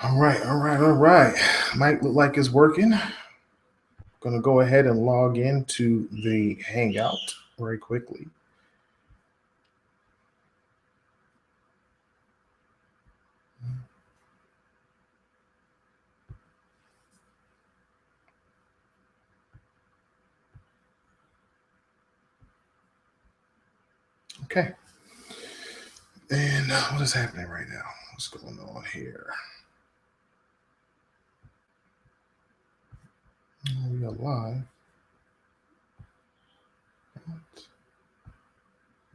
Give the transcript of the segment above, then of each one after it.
All right. Might look like it's working. Gonna go ahead and log into the Hangout very quickly. Okay. And what is happening right now? What's going on here? We are live.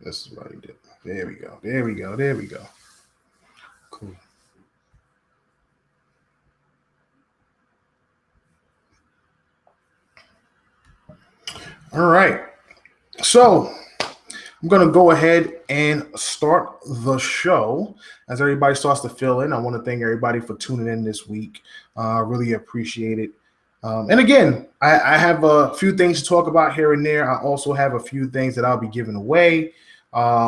This is what he did. There we go. Cool. All right. So I'm going to go ahead and start the show. As everybody starts to fill in, I want to thank everybody for tuning in this week. Really appreciate it. And again, I have a few things to talk about here and there. I also have a few things that I'll be giving away,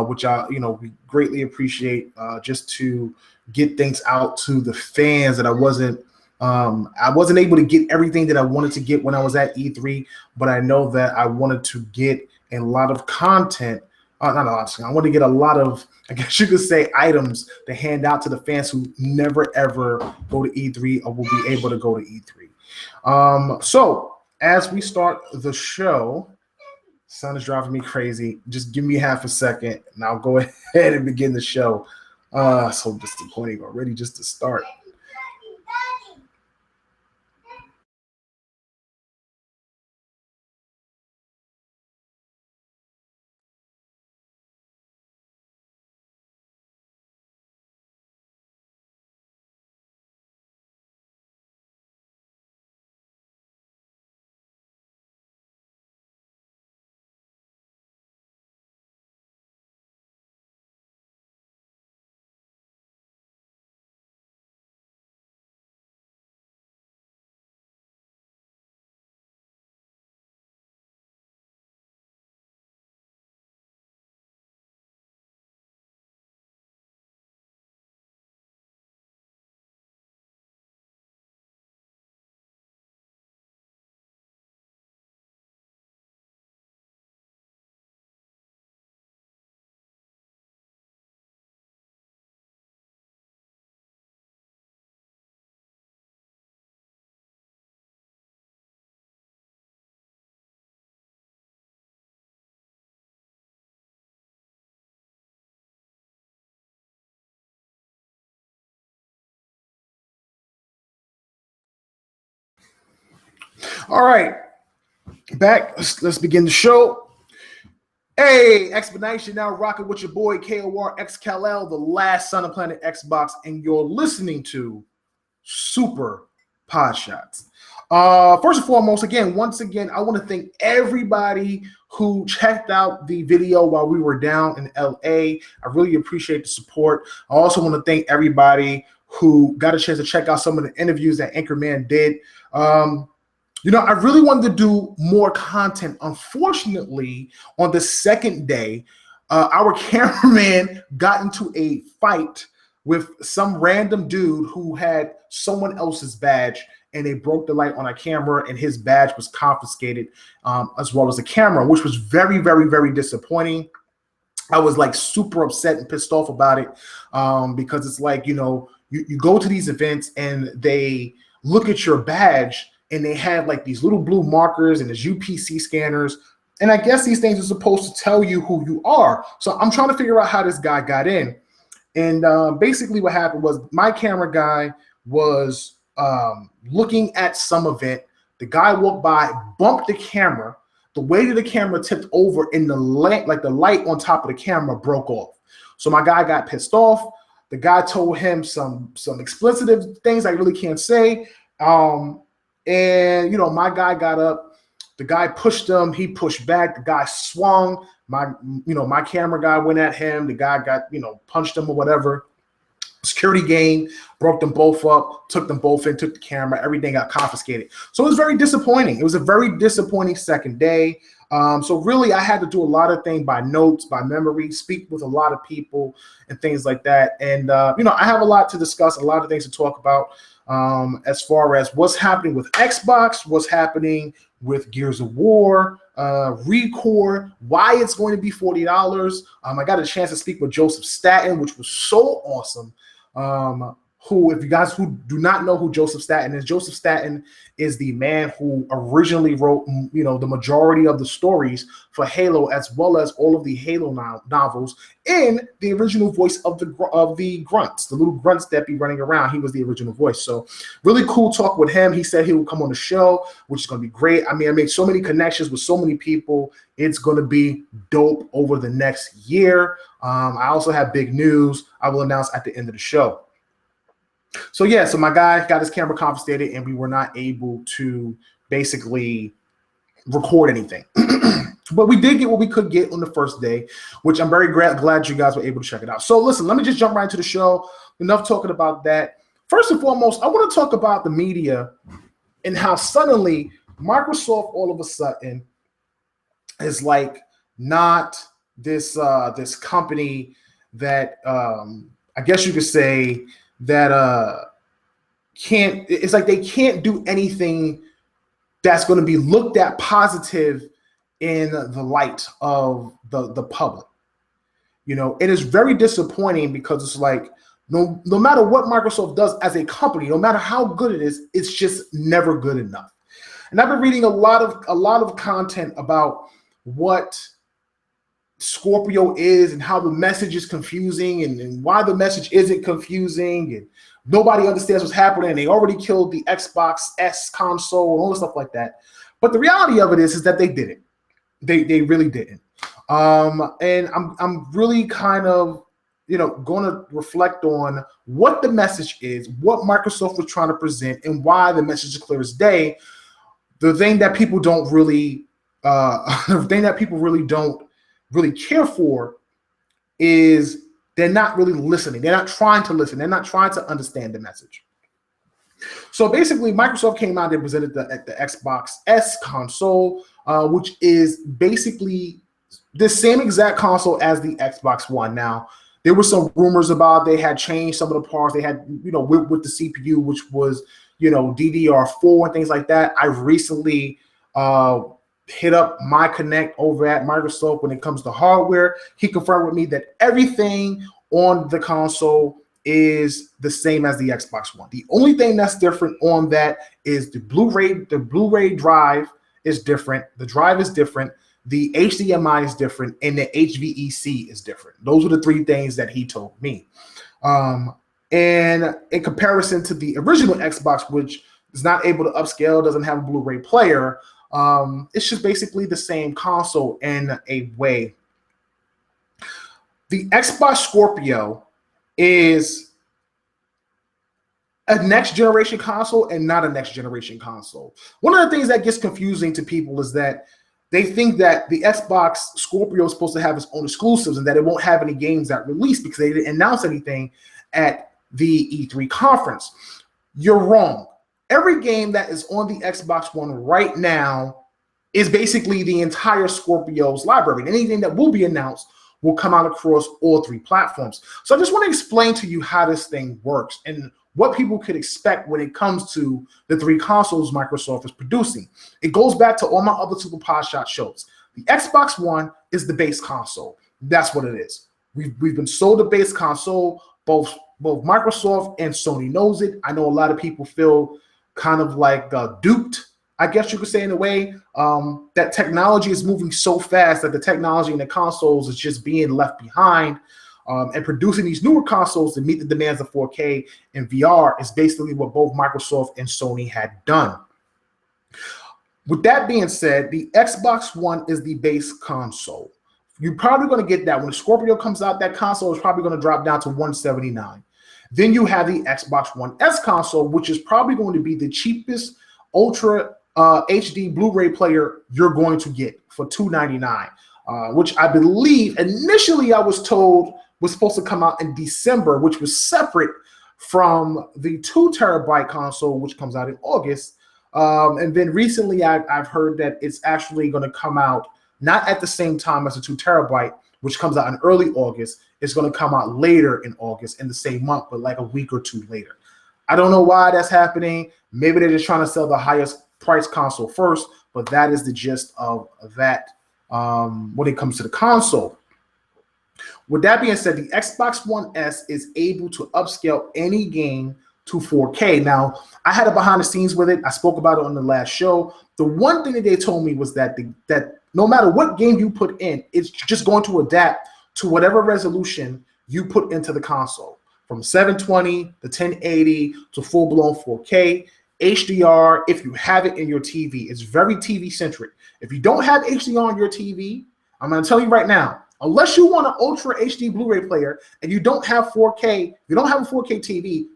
which we greatly appreciate, just to get things out to the fans that I wasn't able to get everything that I wanted to get when I was at E3, but I know that I wanted to get a lot of content. Not a lot. I want to get a lot of, I guess you could say, items to hand out to the fans who never ever go to E3 or will be able to go to E3. So as we start the show, sun is driving me crazy. Just give me half a second, and I'll go ahead and begin the show. So disappointing already just to start. All right, back. Let's begin the show. Hey, Explanation now rocking with your boy KOR XKL, the last son of Planet Xbox, and you're listening to Super Podshots. First and foremost, once again, I want to thank everybody who checked out the video while we were down in LA. I really appreciate the support. I also want to thank everybody who got a chance to check out some of the interviews that Anchorman did. I really wanted to do more content. Unfortunately, on the second day, our cameraman got into a fight with some random dude who had someone else's badge, and they broke the light on a camera, and his badge was confiscated, as well as the camera, which was very, very, very disappointing. I was like super upset and pissed off about it, because it's like, you go to these events and they look at your badge, and they have like these little blue markers and these UPC scanners. And I guess these things are supposed to tell you who you are. So I'm trying to figure out how this guy got in. And basically what happened was my camera guy was looking at some event. The guy walked by, bumped the camera. The weight of the camera tipped over, and the light on top of the camera broke off. So my guy got pissed off. The guy told him some expletive things I really can't say. And my guy got up. The guy pushed him. He pushed back. The guy swung. My camera guy went at him. The guy got punched him or whatever. security game, broke them both up, took them both in, took the camera, everything got confiscated. So it was very disappointing. It was a very disappointing second day. So really, I had to do a lot of things by notes, by memory, speak with a lot of people and things like that. And, I have a lot to discuss, a lot of things to talk about as far as what's happening with Xbox, what's happening with Gears of War, Recore, why it's going to be $40. I got a chance to speak with Joseph Staten, which was so awesome. Who, if you guys who do not know who Joseph Staten is the man who originally wrote, the majority of the stories for Halo, as well as all of the Halo novels, in the original voice of the grunts, the little grunts that be running around. He was the original voice. So really cool talk with him. He said he would come on the show, which is going to be great. I mean, I made so many connections with so many people. It's going to be dope over the next year. I also have big news I will announce at the end of the show. So my guy got his camera confiscated, and we were not able to basically record anything. But we did get what we could get on the first day, which I'm very glad you guys were able to check it out. So listen, let me just jump right into the show. Enough talking about that. First and foremost, I want to talk about the media and how suddenly Microsoft all of a sudden is like not this company that I guess you could say that it's like they can't do anything that's going to be looked at positive in the light of the public. It is very disappointing because it's like no matter what Microsoft does as a company, no matter how good it is, it's just never good enough. And I've been reading a lot of content about what Scorpio is and how the message is confusing and why the message isn't confusing, and nobody understands what's happening. They already killed the Xbox S console and all this stuff like that. But the reality of it is that they didn't. They really didn't. And I'm really kind of going to reflect on what the message is, what Microsoft was trying to present, and why the message is clear as day. The thing that people don't really really care for is they're not really listening. They're not trying to listen. They're not trying to understand the message. So basically, Microsoft came out and presented the Xbox S console, which is basically the same exact console as the Xbox One. Now, there were some rumors about they had changed some of the parts. They had, with the CPU, which was, DDR4 and things like that. I recently hit up my connect over at Microsoft when it comes to hardware. He confirmed with me that everything on the console is the same as the Xbox One. The only thing that's different on that is the Blu-ray drive is different. The drive is different. The HDMI is different, and the HVEC is different. Those are the three things that he told me. And in comparison to the original Xbox, which is not able to upscale, doesn't have a Blu-ray player, it's just basically the same console in a way. The Xbox Scorpio is a next generation console and not a next generation console. One of the things that gets confusing to people is that they think that the Xbox Scorpio is supposed to have its own exclusives and that it won't have any games that release because they didn't announce anything at the E3 conference. You're wrong. Every game that is on the Xbox One right now is basically the entire Scorpio's library. And anything that will be announced will come out across all three platforms. So I just want to explain to you how this thing works and what people could expect when it comes to the three consoles Microsoft is producing. It goes back to all my other Super Podshots shows. The Xbox One is the base console. That's what it is. We've been sold a base console. Both Microsoft and Sony knows it. I know a lot of people feel kind of like duped, I guess you could say, in a way. That technology is moving so fast that the technology in the consoles is just being left behind. And producing these newer consoles to meet the demands of 4K and VR is basically what both Microsoft and Sony had done. With that being said, the Xbox One is the base console. You're probably going to get that when the Scorpio comes out. That console is probably going to drop down to $179. Then you have the Xbox One S console, which is probably going to be the cheapest Ultra HD Blu-ray player you're going to get for $299, which I believe initially I was told was supposed to come out in December, which was separate from the 2 terabyte console, which comes out in August. And then recently I've heard that it's actually going to come out not at the same time as the 2 terabyte, which comes out in early August. It's going to come out later in August in the same month, but like a week or two later. I don't know why that's happening. Maybe they're just trying to sell the highest price console first, but that is the gist of that when it comes to the console. With that being said, the Xbox One S is able to upscale any game to 4K. Now, I had a behind the scenes with it. I spoke about it on the last show. The one thing that they told me was that that no matter what game you put in, it's just going to adapt to whatever resolution you put into the console, from 720 to 1080 to full-blown 4K, HDR, if you have it in your TV. It's very TV-centric. If you don't have HDR on your TV, I'm going to tell you right now, unless you want an Ultra HD Blu-ray player and you don't have 4K, you don't have a 4K TV,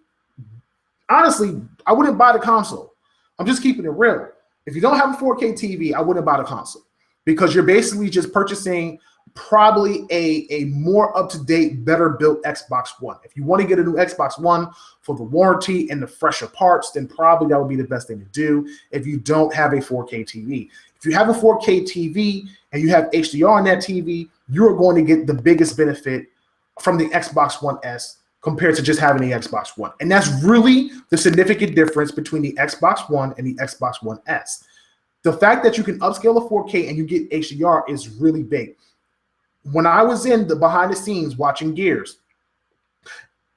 honestly, I wouldn't buy the console. I'm just keeping it real. If you don't have a 4K TV, I wouldn't buy the console because you're basically just purchasing probably a more up-to-date, better built Xbox One. If you want to get a new Xbox One for the warranty and the fresher parts, then probably that would be the best thing to do if you don't have a 4K TV. If you have a 4K TV and you have HDR on that TV, you're going to get the biggest benefit from the Xbox One S compared to just having the Xbox One. And that's really the significant difference between the Xbox One and the Xbox One S. The fact that you can upscale a 4K and you get HDR is really big. When I was in the behind the scenes watching Gears,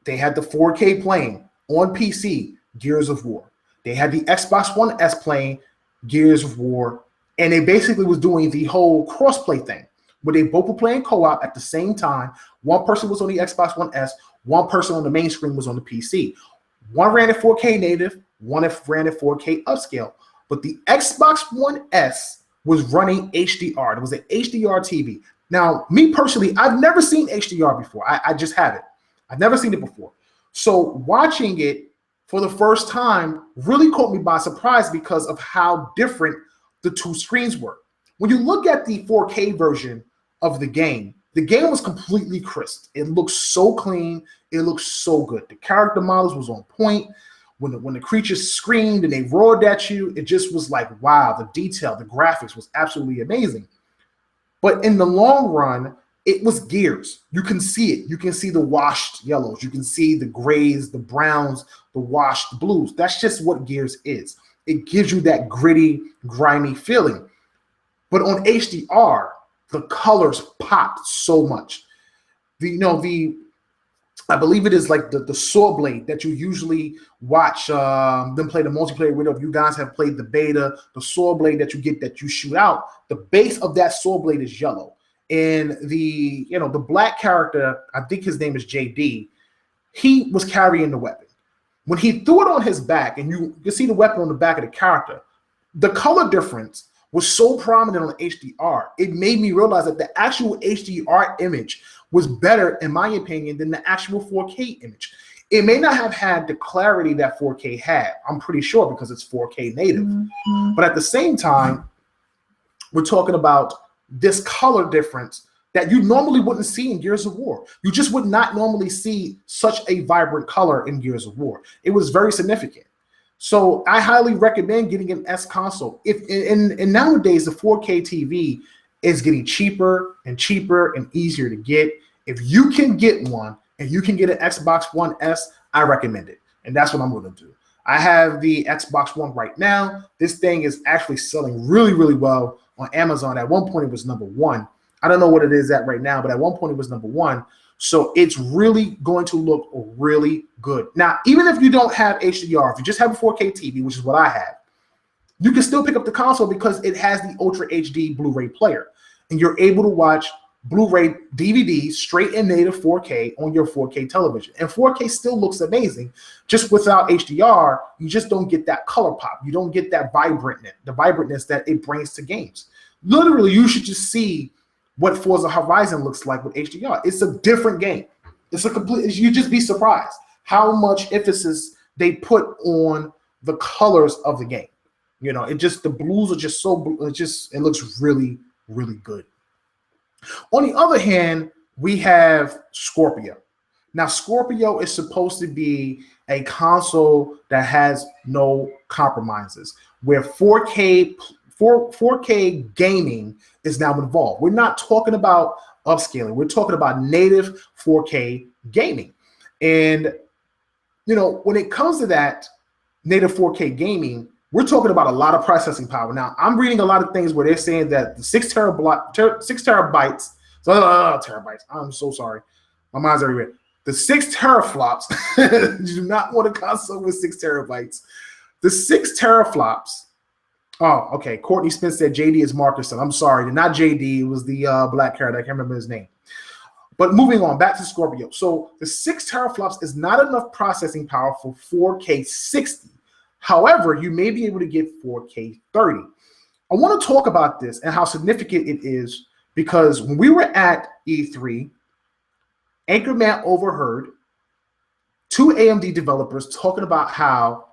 they had the 4K playing on PC, Gears of War. They had the Xbox One S playing Gears of War, and they basically was doing the whole crossplay thing, where they both were playing co-op at the same time. One person was on the Xbox One S, one person on the main screen was on the PC. One ran at 4K native, one ran at 4K upscale. But the Xbox One S was running HDR. It was an HDR TV. Now, me personally, I've never seen HDR before. I just haven't. I've never seen it before. So watching it for the first time really caught me by surprise because of how different the two screens were. When you look at the 4K version of the game was completely crisp. It looks so clean. It looks so good. The character models was on point. When the creatures screamed and they roared at you, it just was like, wow, the detail, the graphics was absolutely amazing. But in the long run, it was Gears. You can see it. You can see the washed yellows. You can see the grays, the browns, the washed blues. That's just what Gears is. It gives you that gritty, grimy feeling. But on HDR, the colors popped so much. I believe it is like the saw blade that you usually watch them play the multiplayer with. If you guys have played the beta, the saw blade that you get that you shoot out, the base of that saw blade is yellow. And the black character, I think his name is JD, he was carrying the weapon. When he threw it on his back, and you can see the weapon on the back of the character, the color difference was so prominent on HDR, it made me realize that the actual HDR image was better, in my opinion, than the actual 4K image. It may not have had the clarity that 4K had, I'm pretty sure, because it's 4K native. Mm-hmm. But at the same time, we're talking about this color difference that you normally wouldn't see in Gears of War. You just would not normally see such a vibrant color in Gears of War. It was very significant. So I highly recommend getting an S console. And nowadays, the 4K TV is getting cheaper and cheaper and easier to get. If you can get one and you can get an Xbox One S, I recommend it. And that's what I'm going to do. I have the Xbox One right now. This thing is actually selling really, really well on Amazon. At one point, it was #1. I don't know what it is at right now, but at one point, it was #1. So it's really going to look really good. Now, even if you don't have HDR, if you just have a 4K TV, which is what I have, you can still pick up the console because it has the Ultra HD Blu-ray player. And you're able to watch Blu-ray DVDs straight in native 4K on your 4K television. And 4K still looks amazing. Just without HDR, you just don't get that color pop. You don't get that vibrantness that it brings to games. Literally, you should just see what Forza Horizon looks like with HDR. It's a different game. You just be surprised how much emphasis they put on the colors of the game. The blues are just so, it looks really, really good. On the other hand, we have Scorpio. Now, Scorpio is supposed to be a console that has no compromises, where 4K gaming is now involved. We're not talking about upscaling. We're talking about native 4K gaming. And, when it comes to that native 4K gaming, we're talking about a lot of processing power. Now, I'm reading a lot of things where they're saying that the 6 terabytes, terabytes, I'm so sorry. My mind's everywhere. The 6 teraflops, you do not want a console with 6 terabytes. The 6 teraflops, oh, okay. Courtney Smith said JD is Marcusson. I'm sorry, not JD. It was the black character. I can't remember his name. But moving on, back to Scorpio. So the 6 teraflops is not enough processing power for 4K 60. However, you may be able to get 4K 30. I want to talk about this and how significant it is because when we were at E3, Anchorman overheard 2 AMD developers talking about how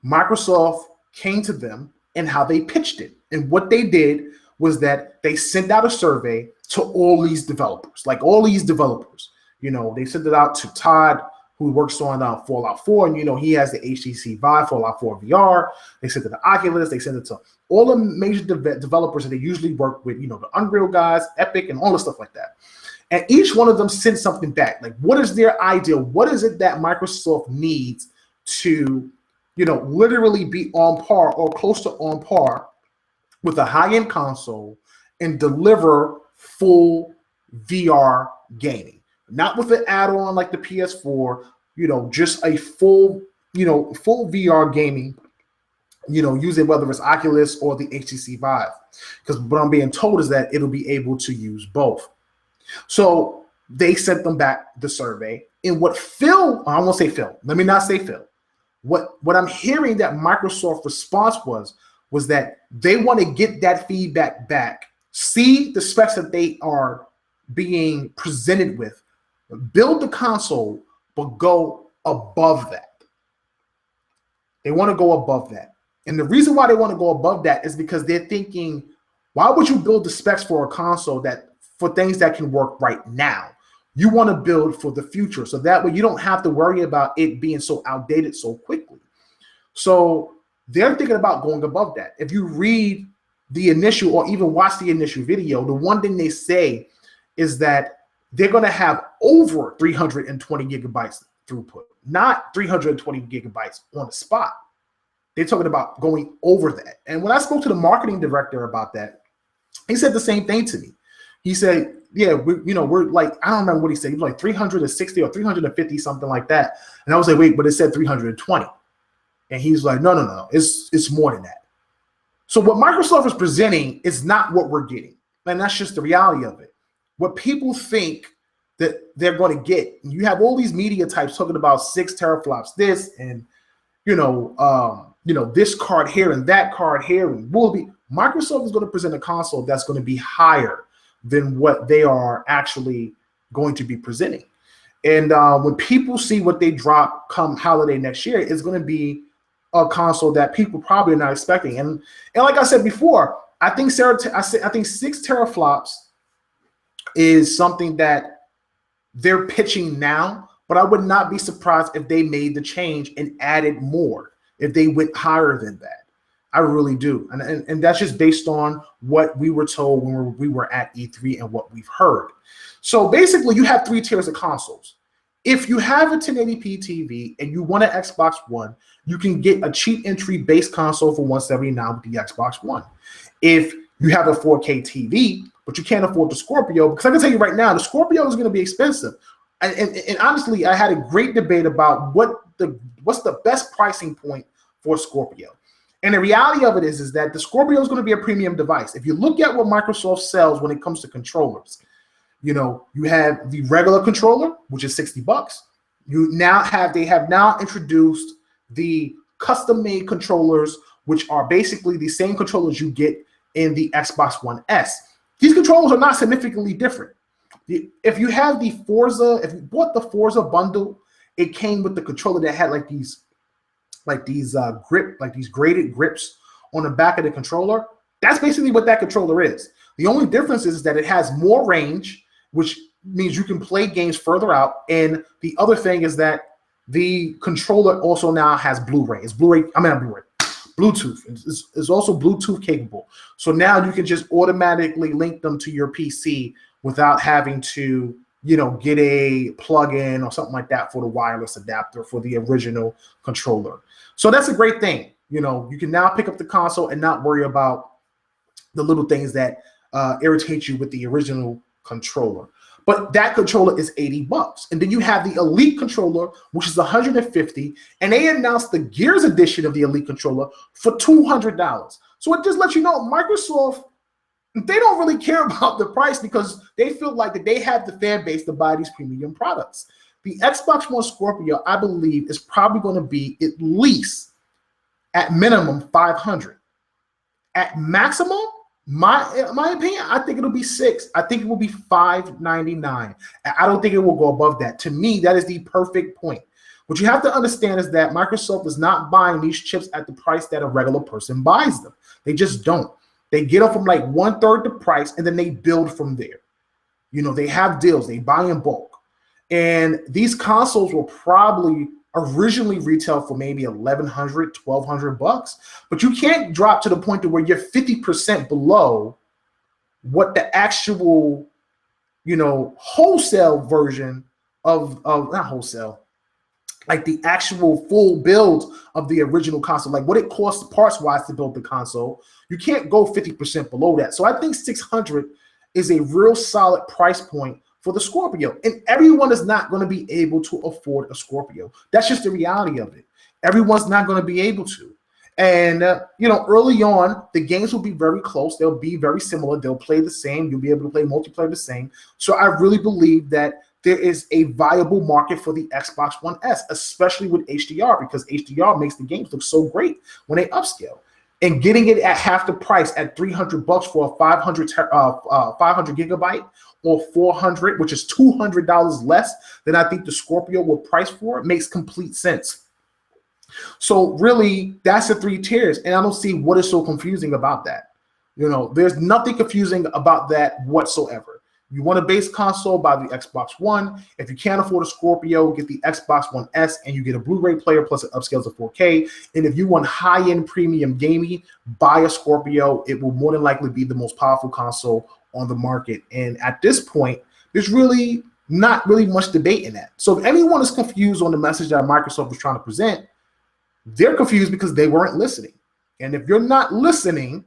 Microsoft came to them and how they pitched it. And what they did was that they sent out a survey to all these developers, They sent it out to Todd, who works on Fallout 4, and he has the HTC Vive, Fallout 4 VR. They sent it to Oculus. They sent it to all the major developers that they usually work with, the Unreal guys, Epic, and all the stuff like that. And each one of them sent something back. Like, what is their ideal? What is it that Microsoft needs to, literally be on par or close to on par with a high-end console and deliver full VR gaming? Not with an add-on like the PS4, just a full VR gaming, using whether it's Oculus or the HTC Vive. Because what I'm being told is that it'll be able to use both. So they sent them back the survey. And what I won't say Phil, let me not say Phil. What I'm hearing that Microsoft's response was that they want to get that feedback back, see the specs that they are being presented with, build the console, but go above that. They want to go above that. And the reason why they want to go above that is because they're thinking, why would you build the specs for a console for things that can work right now? You want to build for the future. So that way you don't have to worry about it being so outdated so quickly. So they're thinking about going above that. If you read the initial or even watch the initial video, the one thing they say is that they're going to have over 320 gigabytes throughput, not 320 gigabytes on the spot. They're talking about going over that. And when I spoke to the marketing director about that, he said the same thing to me. He said, yeah, we're like, I don't remember what he said. He was like 360 or 350, something like that. And I was like, wait, but it said 320. And he's like, no, it's more than that. So what Microsoft is presenting is not what we're getting. And that's just the reality of it. What people think that they're going to get. You have all these media types talking about 6 teraflops, this and this card here and that card here, and Microsoft is going to present a console that's going to be higher than what they are actually going to be presenting. And when people see what they drop come holiday next year, it's going to be a console that people probably are not expecting. And like I said before, I think 6 teraflops is something that they're pitching now, but I would not be surprised if they made the change and added more, if they went higher than that. I really do. And that's just based on what we were told when we were at E3 and what we've heard. So basically, you have 3 tiers of consoles. If you have a 1080p TV and you want an Xbox One, you can get a cheap entry base console for $179 with the Xbox One. If you have a 4K TV, but you can't afford the Scorpio, because I can tell you right now, the Scorpio is going to be expensive. And honestly, I had a great debate about what's the best pricing point for Scorpio. And the reality of it is that the Scorpio is going to be a premium device. If you look at what Microsoft sells when it comes to controllers, you have the regular controller, which is $60. They have now introduced the custom-made controllers, which are basically the same controllers you get in the Xbox One S. These controllers are not significantly different. If you have if you bought the Forza bundle, it came with the controller that had these graded grips on the back of the controller. That's basically what that controller is. The only difference is that it has more range which means you can play games further out. And the other thing is that the controller also now has Blu-ray. It's Blu-ray. I mean, not Blu-ray. Bluetooth. It's also Bluetooth capable. So now you can just automatically link them to your PC without having to, get a plug-in or something like that for the wireless adapter for the original controller. So that's a great thing. You can now pick up the console and not worry about the little things that irritate you with the original controller. But that controller is $80. And then you have the Elite controller, which is $150. And they announced the Gears edition of the Elite controller for $200. So it just lets you know Microsoft, they don't really care about the price because they feel like that they have the fan base to buy these premium products. The Xbox One Scorpio, I believe, is probably going to be at least, at minimum, $500. At maximum, my opinion, I think it'll be $6. I think it will be $599. I don't think it will go above that. To me, that is the perfect point. What you have to understand is that Microsoft is not buying these chips at the price that a regular person buys them. They just don't. They get them from like 1/3 the price, and then they build from there. They have deals. They buy in bulk. And these consoles will probably originally retail for maybe $1,100, $1,200, but you can't drop to the point to where you're 50% below what the actual, wholesale version of not wholesale, like the actual full build of the original console, like what it costs parts-wise to build the console. You can't go 50% below that. So I think $600 is a real solid price point for the Scorpio. And everyone is not going to be able to afford a Scorpio. That's just the reality of it. Everyone's not going to be able to. And, early on, the games will be very close. They'll be very similar. They'll play the same. You'll be able to play multiplayer the same. So I really believe that there is a viable market for the Xbox One S, especially with HDR, because HDR makes the games look so great when they upscale. And getting it at half the price at $300 for a 500 gigabyte or 400, which is $200 less than I think the Scorpio will price for, makes complete sense. So really, that's the 3 tiers, and I don't see what is so confusing about that. There's nothing confusing about that whatsoever. You want a base console, buy the Xbox One. If you can't afford a Scorpio, get the Xbox One S, and you get a Blu-ray player plus it upscales to 4K. And if you want high-end premium gaming, buy a Scorpio. It will more than likely be the most powerful console on the market. And at this point, there's really not really much debate in that. So if anyone is confused on the message that Microsoft was trying to present, they're confused because they weren't listening. And if you're not listening,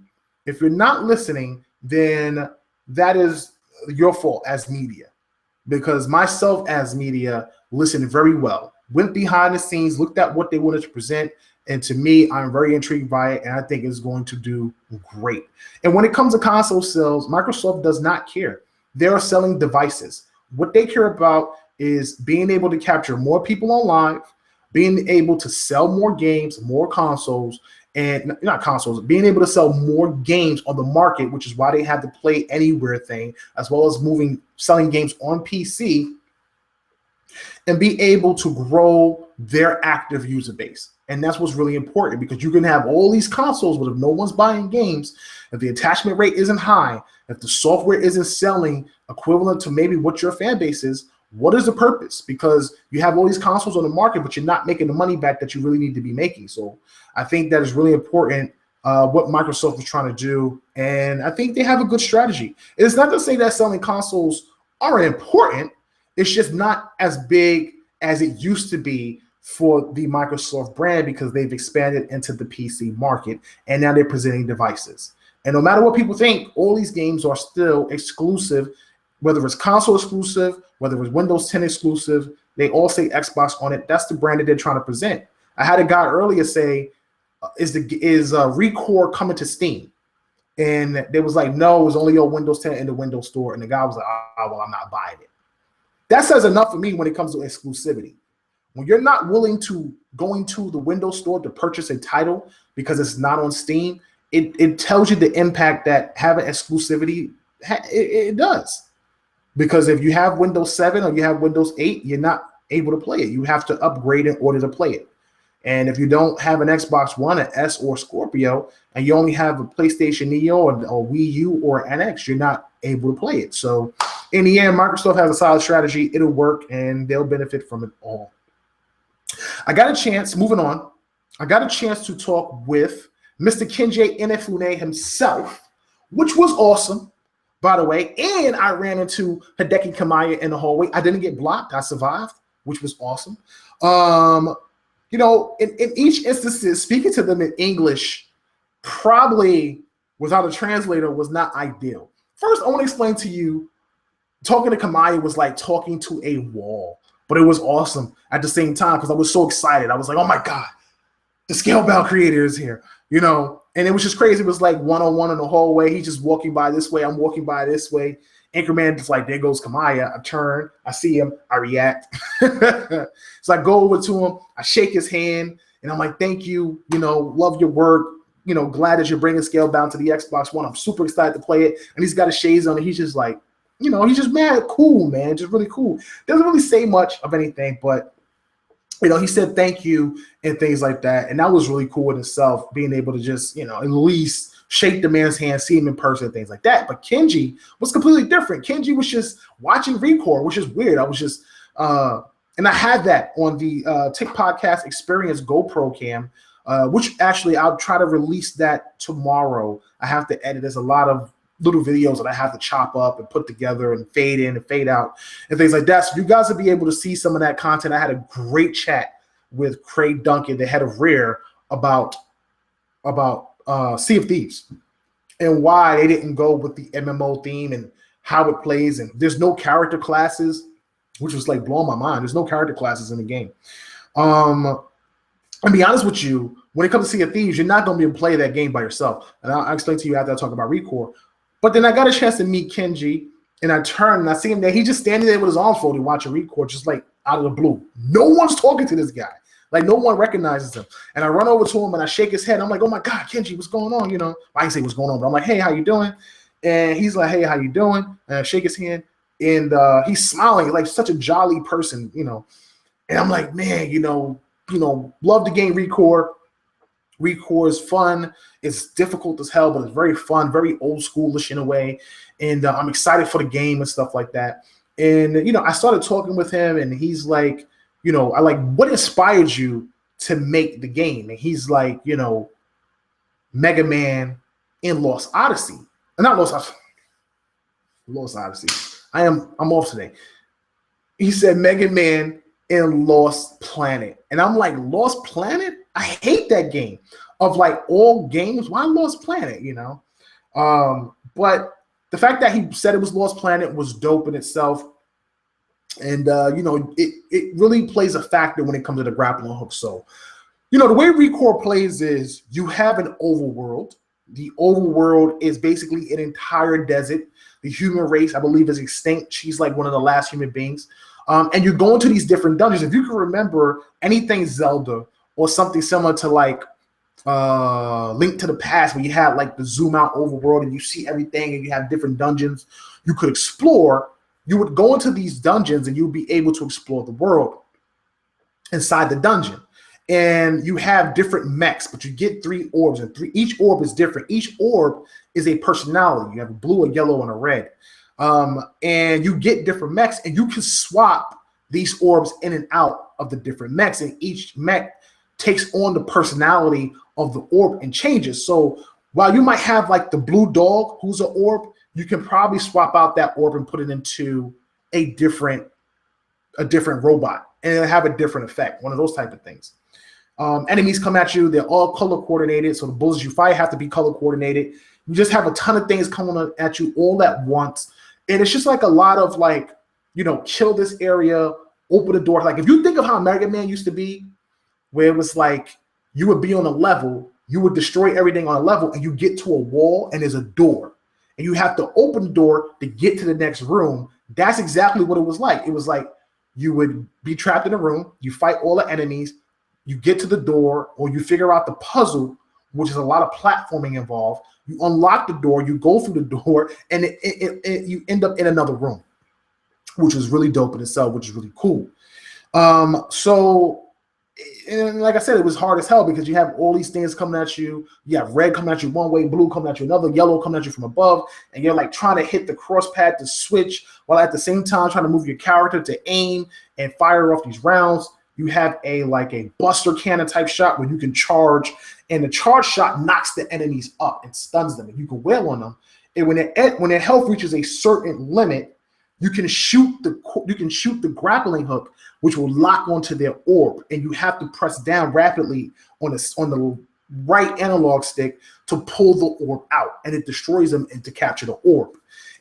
then that is your fault as media, because myself as media listened very well, went behind the scenes, looked at what they wanted to present, and to me, I'm very intrigued by it, and I think it's going to do great. And when it comes to console sales, Microsoft does not care. They are selling devices. What they care about is being able to capture more people on live, being able to sell more games, more consoles, and not consoles, being able to sell more games on the market, which is why they have the Play Anywhere thing, as well as selling games on PC, and be able to grow their active user base. And that's what's really important, because you can have all these consoles, but if no one's buying games, if the attachment rate isn't high, if the software isn't selling equivalent to maybe what your fan base is, what is the purpose? Because you have all these consoles on the market, but you're not making the money back that you really need to be making. So I think that is really important, what Microsoft is trying to do. And I think they have a good strategy. It's not to say that selling consoles aren't important. It's just not as big as it used to be for the Microsoft brand, because they've expanded into the PC market, and now they're presenting devices. And no matter what people think, all these games are still exclusive, whether it's console exclusive, whether it's Windows 10 exclusive, they all say Xbox on it. That's the brand that they're trying to present. I had a guy earlier say, is Recore coming to Steam? And they was like, no, it's only on Windows 10 in the Windows Store. And the guy was like, oh, well, I'm not buying it. That says enough for me when it comes to exclusivity. When you're not willing to go into the Windows Store to purchase a title because it's not on Steam, it tells you the impact that having exclusivity, it does. Because if you have Windows 7 or you have Windows 8, you're not able to play it. You have to upgrade in order to play it. And if you don't have an Xbox One, an S, or Scorpio, and you only have a PlayStation Neo or Wii U or NX, you're not able to play it. So in the end, Microsoft has a solid strategy. It'll work, and they'll benefit from it all. Moving on, I got a chance to talk with Mr. Kenji Inafune himself, which was awesome, by the way. And I ran into Hideki Kamiya in the hallway. I didn't get blocked. I survived, which was awesome. In each instance, speaking to them in English, probably without a translator, was not ideal. First, I want to explain to you, talking to Kamiya was like talking to a wall, but it was awesome at the same time because I was so excited. I was like, oh my God, the Scalebound creator is here, and it was just crazy. It was like one-on-one in the hallway. He's just walking by this way. I'm walking by this way. Anchorman just like, there goes Kamiya. I turn, I see him, I react. So I go over to him, I shake his hand, and I'm like, thank you, love your work. Glad that you're bringing Scalebound to the Xbox One. I'm super excited to play it. And he's got his shades on, and he's just like, he's just mad cool, man. Just really cool. Doesn't really say much of anything, but he said thank you and things like that. And that was really cool in itself, being able to just, at least shake the man's hand, see him in person, things like that. But Kenji was completely different. Kenji was just watching Recore, which is weird. I was just, and I had that on the Tick Podcast Experience GoPro cam, which actually I'll try to release that tomorrow. I have to edit. There's a lot of little videos that I have to chop up and put together and fade in and fade out and things like that. So you guys will be able to see some of that content. I had a great chat with Craig Duncan, the head of Rare, about Sea of Thieves and why they didn't go with the MMO theme and how it plays. And there's no character classes, which was like blowing my mind. There's no character classes in the game. I'll be honest with you, when it comes to Sea of Thieves, you're not going to be able to play that game by yourself. And I'll explain to you after I talk about Recore. But then I got a chance to meet Kenji, and I turn and I see him there. He's just standing there with his arms folded watching Recore, just like out of the blue. No one's talking to this guy. Like, no one recognizes him. And I run over to him, and I shake his head. I'm like, oh, my God, Kenji, what's going on? I can say what's going on, but I'm like, hey, how you doing? And he's like, hey, how you doing? And I shake his hand, and he's smiling like such a jolly person, And I'm like, man, love the game Recore. Recore is fun. It's difficult as hell, but it's very fun, very old schoolish in a way. And I'm excited for the game and stuff like that. And, I started talking with him, and he's like, I like, what inspired you to make the game? And he's like, Mega Man in Lost Odyssey. Not Lost Odyssey. Lost Odyssey. I'm off today. He said Mega Man in Lost Planet. And I'm like, Lost Planet? I hate that game. Of like all games, why Lost Planet, But the fact that he said it was Lost Planet was dope in itself. And, it really plays a factor when it comes to the grappling hook. So, the way Recore plays is you have an overworld. The overworld is basically an entire desert. The human race, I believe, is extinct. She's like one of the last human beings. And you go into these different dungeons. If you can remember anything Zelda or something similar to like Link to the Past, where you had like the zoom out overworld and you see everything and you have different dungeons you could explore, you would go into these dungeons and you'd be able to explore the world inside the dungeon. And you have different mechs, but you get 3 orbs, and each orb is different. Each orb is a personality. You have a blue, a yellow, and a red. And you get different mechs, and you can swap these orbs in and out of the different mechs, and each mech takes on the personality of the orb and changes. So while you might have like the blue dog, who's an orb, you can probably swap out that orb and put it into a different robot, and it'll have a different effect, one of those type of things. Enemies come at you, they're all color coordinated, so the bullets you fight have to be color coordinated. You just have a ton of things coming at you all at once, and it's just like a lot of like, kill this area, open the door. Like if you think of how Mega Man used to be, where it was like you would be on a level, you would destroy everything on a level, and you get to a wall and there's a door, and you have to open the door to get to the next room. That's exactly what it was like. It was like you would be trapped in a room, you fight all the enemies, you get to the door, or you figure out the puzzle, which is a lot of platforming involved. You unlock the door, you go through the door, and you end up in another room, which is really dope in itself, which is really cool. So And like I said, it was hard as hell because you have all these things coming at you. You have red coming at you one way, blue coming at you another, yellow coming at you from above, and you're like trying to hit the cross pad to switch while at the same time trying to move your character to aim and fire off these rounds. You have a buster cannon type shot where you can charge, and the charge shot knocks the enemies up and stuns them, and you can wail on them. And when their health reaches a certain limit, you can shoot the grappling hook, which will lock onto their orb, and you have to press down rapidly on the right analog stick to pull the orb out, and it destroys them and to capture the orb.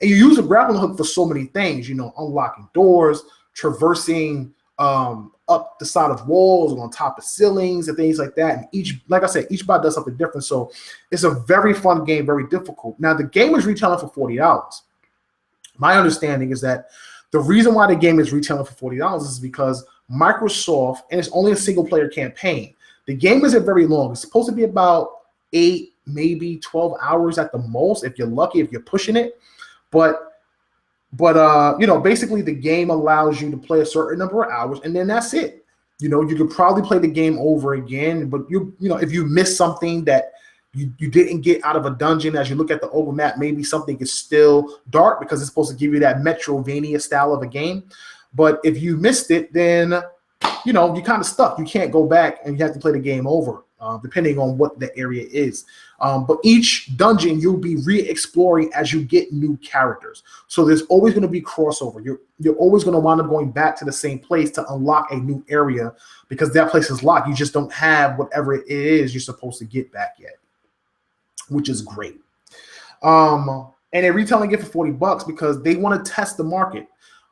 And you use a grappling hook for so many things, unlocking doors, traversing up the side of walls and on top of ceilings and things like that. And each bot does something different. So it's a very fun game, very difficult. Now the game is retailing for $40. My understanding is that the reason why the game is retailing for $40 is because Microsoft, and it's only a single player campaign. The game isn't very long. It's supposed to be about 8, maybe 12 hours at the most, if you're lucky, if you're pushing it. But basically the game allows you to play a certain number of hours, and then that's it. You could probably play the game over again, but if you miss something that you didn't get out of a dungeon, as you look at the overmap, maybe something is still dark because it's supposed to give you that Metrovania style of a game. But if you missed it, then you're kind of stuck. You can't go back, and you have to play the game over, depending on what the area is. But each dungeon you'll be re-exploring as you get new characters. So there's always going to be crossover. You're always going to wind up going back to the same place to unlock a new area because that place is locked. You just don't have whatever it is you're supposed to get back yet, which is great. And they're retailing it for $40 because they want to test the market.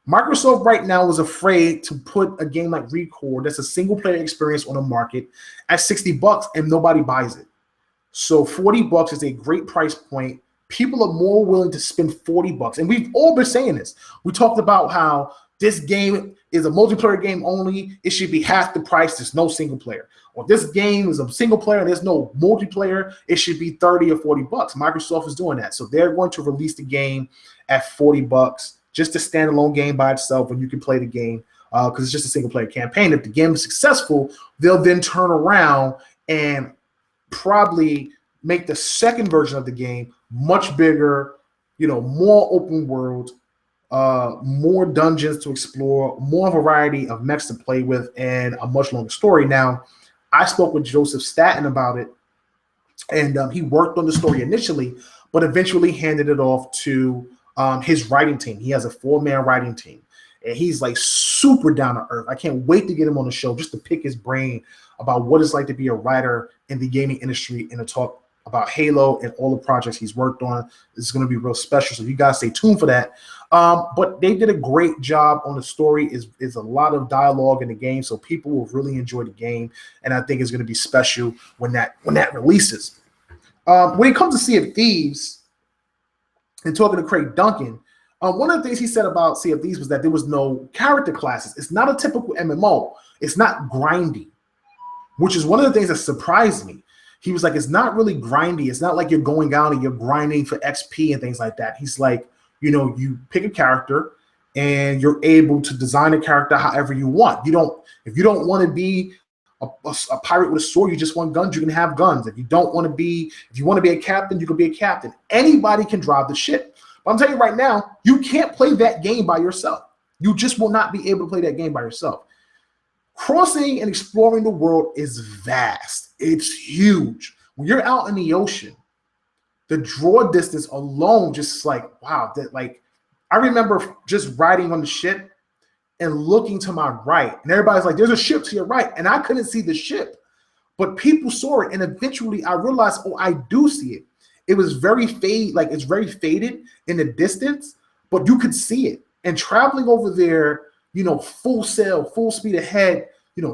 Microsoft right now is afraid to put a game like Recore, that's a single player experience, on the market at $60 and nobody buys it. So $40 is a great price point. People are more willing to spend $40. And we've all been saying this. We talked about how this game is a multiplayer game only. It should be half the price. There's no single player. Or this game is a single player. There's no multiplayer. It should be $30 or $40. Microsoft is doing that. So they're going to release the game at $40, just a standalone game by itself, and you can play the game because it's just a single player campaign. If the game is successful, they'll then turn around and probably make the second version of the game much bigger, more open world, more dungeons to explore, more variety of mechs to play with, and a much longer story. Now, I spoke with Joseph Staten about it, and he worked on the story initially, but eventually handed it off to his writing team. He has a 4-man writing team, and he's like super down to earth. I can't wait to get him on the show just to pick his brain about what it's like to be a writer in the gaming industry and to talk about Halo and all the projects he's worked on. It's going to be real special, so you guys stay tuned for that. But they did a great job on the story. Is a lot of dialogue in the game, so people will really enjoy the game, and I think it's going to be special when that releases. When it comes to Sea of Thieves, and talking to Craig Duncan, one of the things he said about Sea of Thieves was that there was no character classes. It's not a typical MMO. It's not grindy, which is one of the things that surprised me. He was like, it's not really grindy. It's not like you're going out and you're grinding for XP and things like that. He's like, you pick a character and you're able to design a character however you want. If you don't want to be a pirate with a sword, you just want guns, you can have guns. If you want to be a captain, you can be a captain. Anybody can drive the ship. But I'm telling you right now, you can't play that game by yourself. You just will not be able to play that game by yourself. Crossing and exploring the world is vast. It's huge. When you're out in the ocean, the draw distance alone, just like, wow, I remember just riding on the ship and looking to my right, and everybody's like, there's a ship to your right, and I couldn't see the ship, but people saw it, and eventually I realized, oh, I do see it. It was very it's very faded in the distance, but you could see it. And traveling over there, full sail, full speed ahead,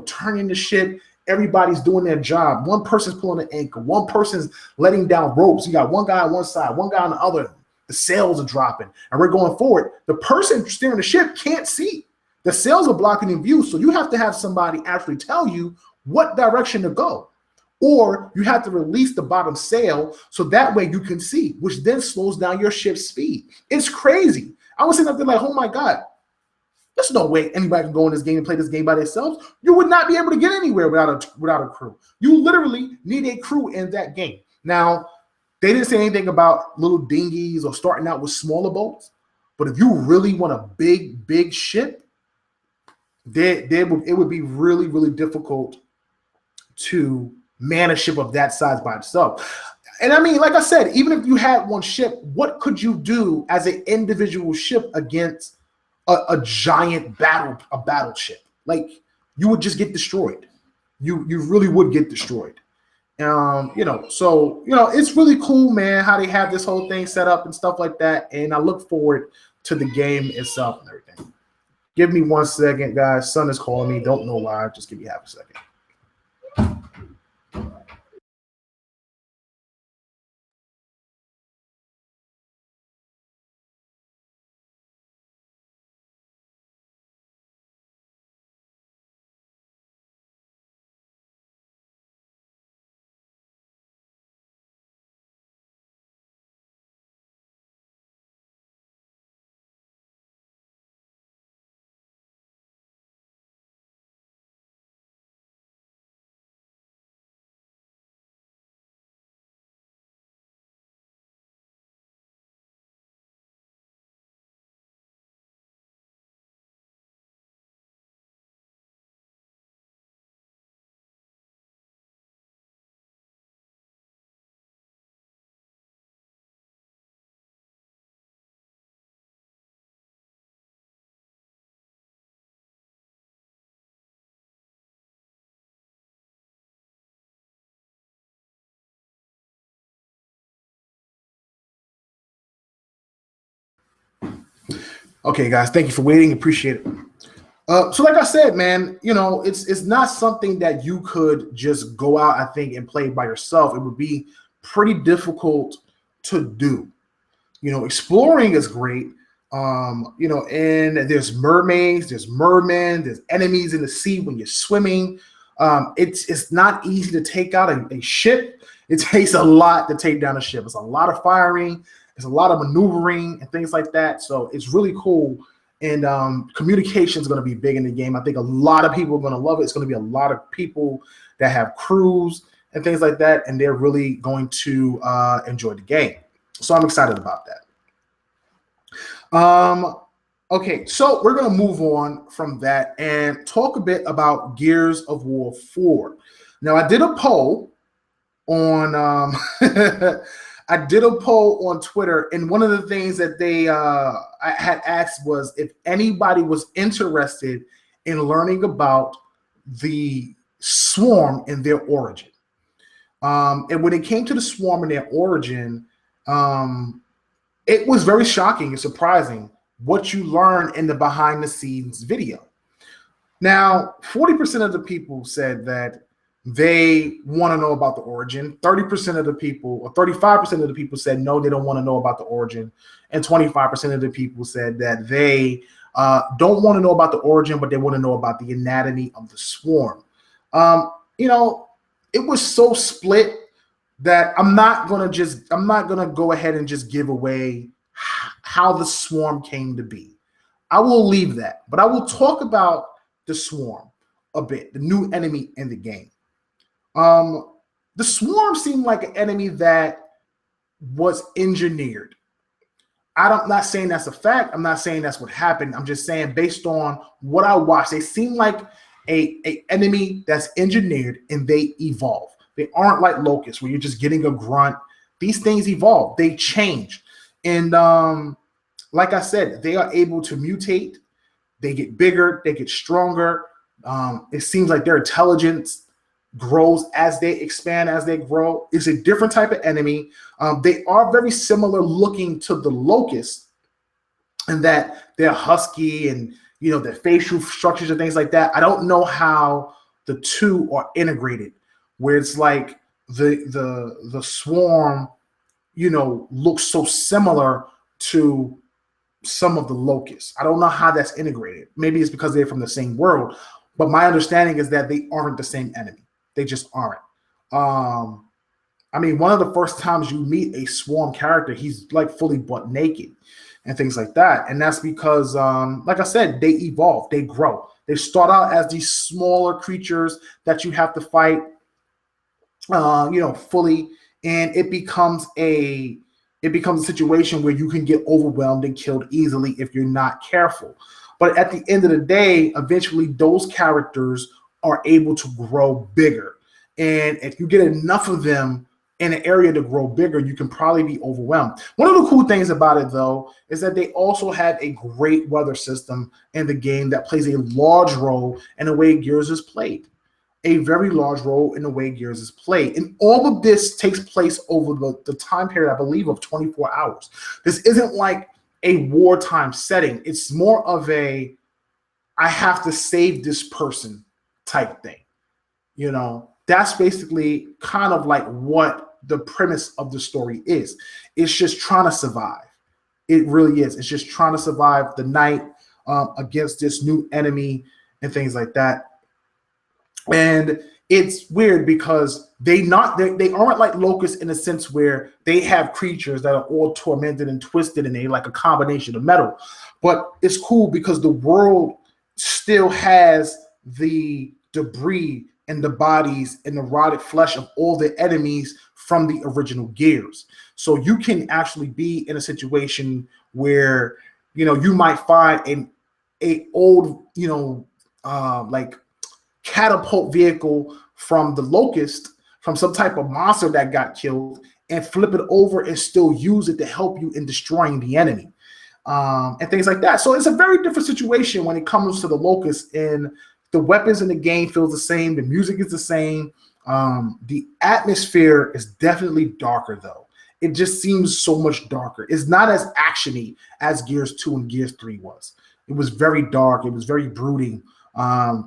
turning the ship, everybody's doing their job. One person's pulling the anchor, one person's letting down ropes. You got one guy on one side, one guy on the other. The sails are dropping, and we're going forward. The person steering the ship can't see. The sails are blocking in view, so you have to have somebody actually tell you what direction to go. Or you have to release the bottom sail so that way you can see, which then slows down your ship's speed. It's crazy. I was sitting up there like, oh my God, There's no way anybody can go in this game and play this game by themselves. You would not be able to get anywhere without a crew. You literally need a crew in that game. Now, they didn't say anything about little dinghies or starting out with smaller boats. But if you really want a big ship, it would be really, really difficult to man a ship of that size by itself. And I mean, like I said, even if you had one ship, what could you do as an individual ship against a giant battleship? Like, you would just get destroyed. You really would get destroyed. So it's really cool, man, how they have this whole thing set up and stuff like that. And I look forward to the game itself and everything. Give me 1 second, guys. Son is calling me. Don't know why. Just give me half a second. Okay, guys, thank you for waiting. Appreciate it. So like I said, man, it's not something that you could just go out, I think, and play by yourself. It would be pretty difficult to do. Exploring is great. And there's mermaids, there's mermen, there's enemies in the sea when you're swimming. It's not easy to take out a ship. It takes a lot to take down a ship. It's a lot of firing. It's a lot of maneuvering and things like that. So it's really cool. And communication is going to be big in the game. I think a lot of people are going to love it. It's going to be a lot of people that have crews and things like that, and they're really going to enjoy the game. So I'm excited about that. Okay, so we're going to move on from that and talk a bit about Gears of War 4. Now, I did a poll on I did a poll on Twitter, and one of the things that I had asked was if anybody was interested in learning about the Swarm and their origin. And when it came to the Swarm and their origin, it was very shocking and surprising what you learn in the behind-the-scenes video. Now, 40% of the people said that they want to know about the origin. 30% of the people, or 35% of the people said no, they don't want to know about the origin. And 25% of the people said that they don't want to know about the origin, but they want to know about the anatomy of the Swarm. It was so split that I'm not gonna go ahead and just give away how the Swarm came to be. I will leave that, but I will talk about the Swarm a bit, the new enemy in the game. The Swarm seemed like an enemy that was engineered. I'm not saying that's a fact. I'm not saying that's what happened. I'm just saying based on what I watched, they seem like a enemy that's engineered and they evolve. They aren't like locusts where you're just getting a grunt. These things evolve. They change. And like I said, they are able to mutate. They get bigger. They get stronger. It seems like their intelligence grows as they expand, as they grow. It's a different type of enemy. They are very similar looking to the locusts in that they're husky and their facial structures and things like that. I don't know how the two are integrated, where it's like the Swarm, looks so similar to some of the locusts. I don't know how that's integrated. Maybe it's because they're from the same world, but my understanding is that they aren't the same enemy. They just aren't. One of the first times you meet a Swarm character, he's like fully butt naked. and things like that. And that's because, like I said, they evolve, they grow. They start out as these smaller creatures that you have to fight, fully, and it becomes a situation where you can get overwhelmed and killed easily if you're not careful. But at the end of the day, eventually those characters are able to grow bigger. And if you get enough of them in an area to grow bigger, you can probably be overwhelmed. One of the cool things about it, though, is that they also have a great weather system in the game that plays a large role in the way Gears is played. A very large role in the way Gears is played. And all of this takes place over the time period, I believe, of 24 hours. This isn't like a wartime setting. It's more of a, I have to save this person type thing. That's basically kind of like what the premise of the story is. It's just trying to survive. It really is. It's just trying to survive the night against this new enemy and things like that. And it's weird because they aren't like locusts in a sense where they have creatures that are all tormented and twisted and they like a combination of metal. But it's cool because the world still has the debris and the bodies and the rotted flesh of all the enemies from the original Gears. So you can actually be in a situation where, you might find a old, like catapult vehicle from the Locust, from some type of monster that got killed, and flip it over and still use it to help you in destroying the enemy, and things like that. So it's a very different situation when it comes to the Locust, and the weapons in the game feels the same. The music is the same. The atmosphere is definitely darker, though. It just seems so much darker. It's not as actiony as Gears 2 and Gears 3 was. It was very dark. It was very brooding.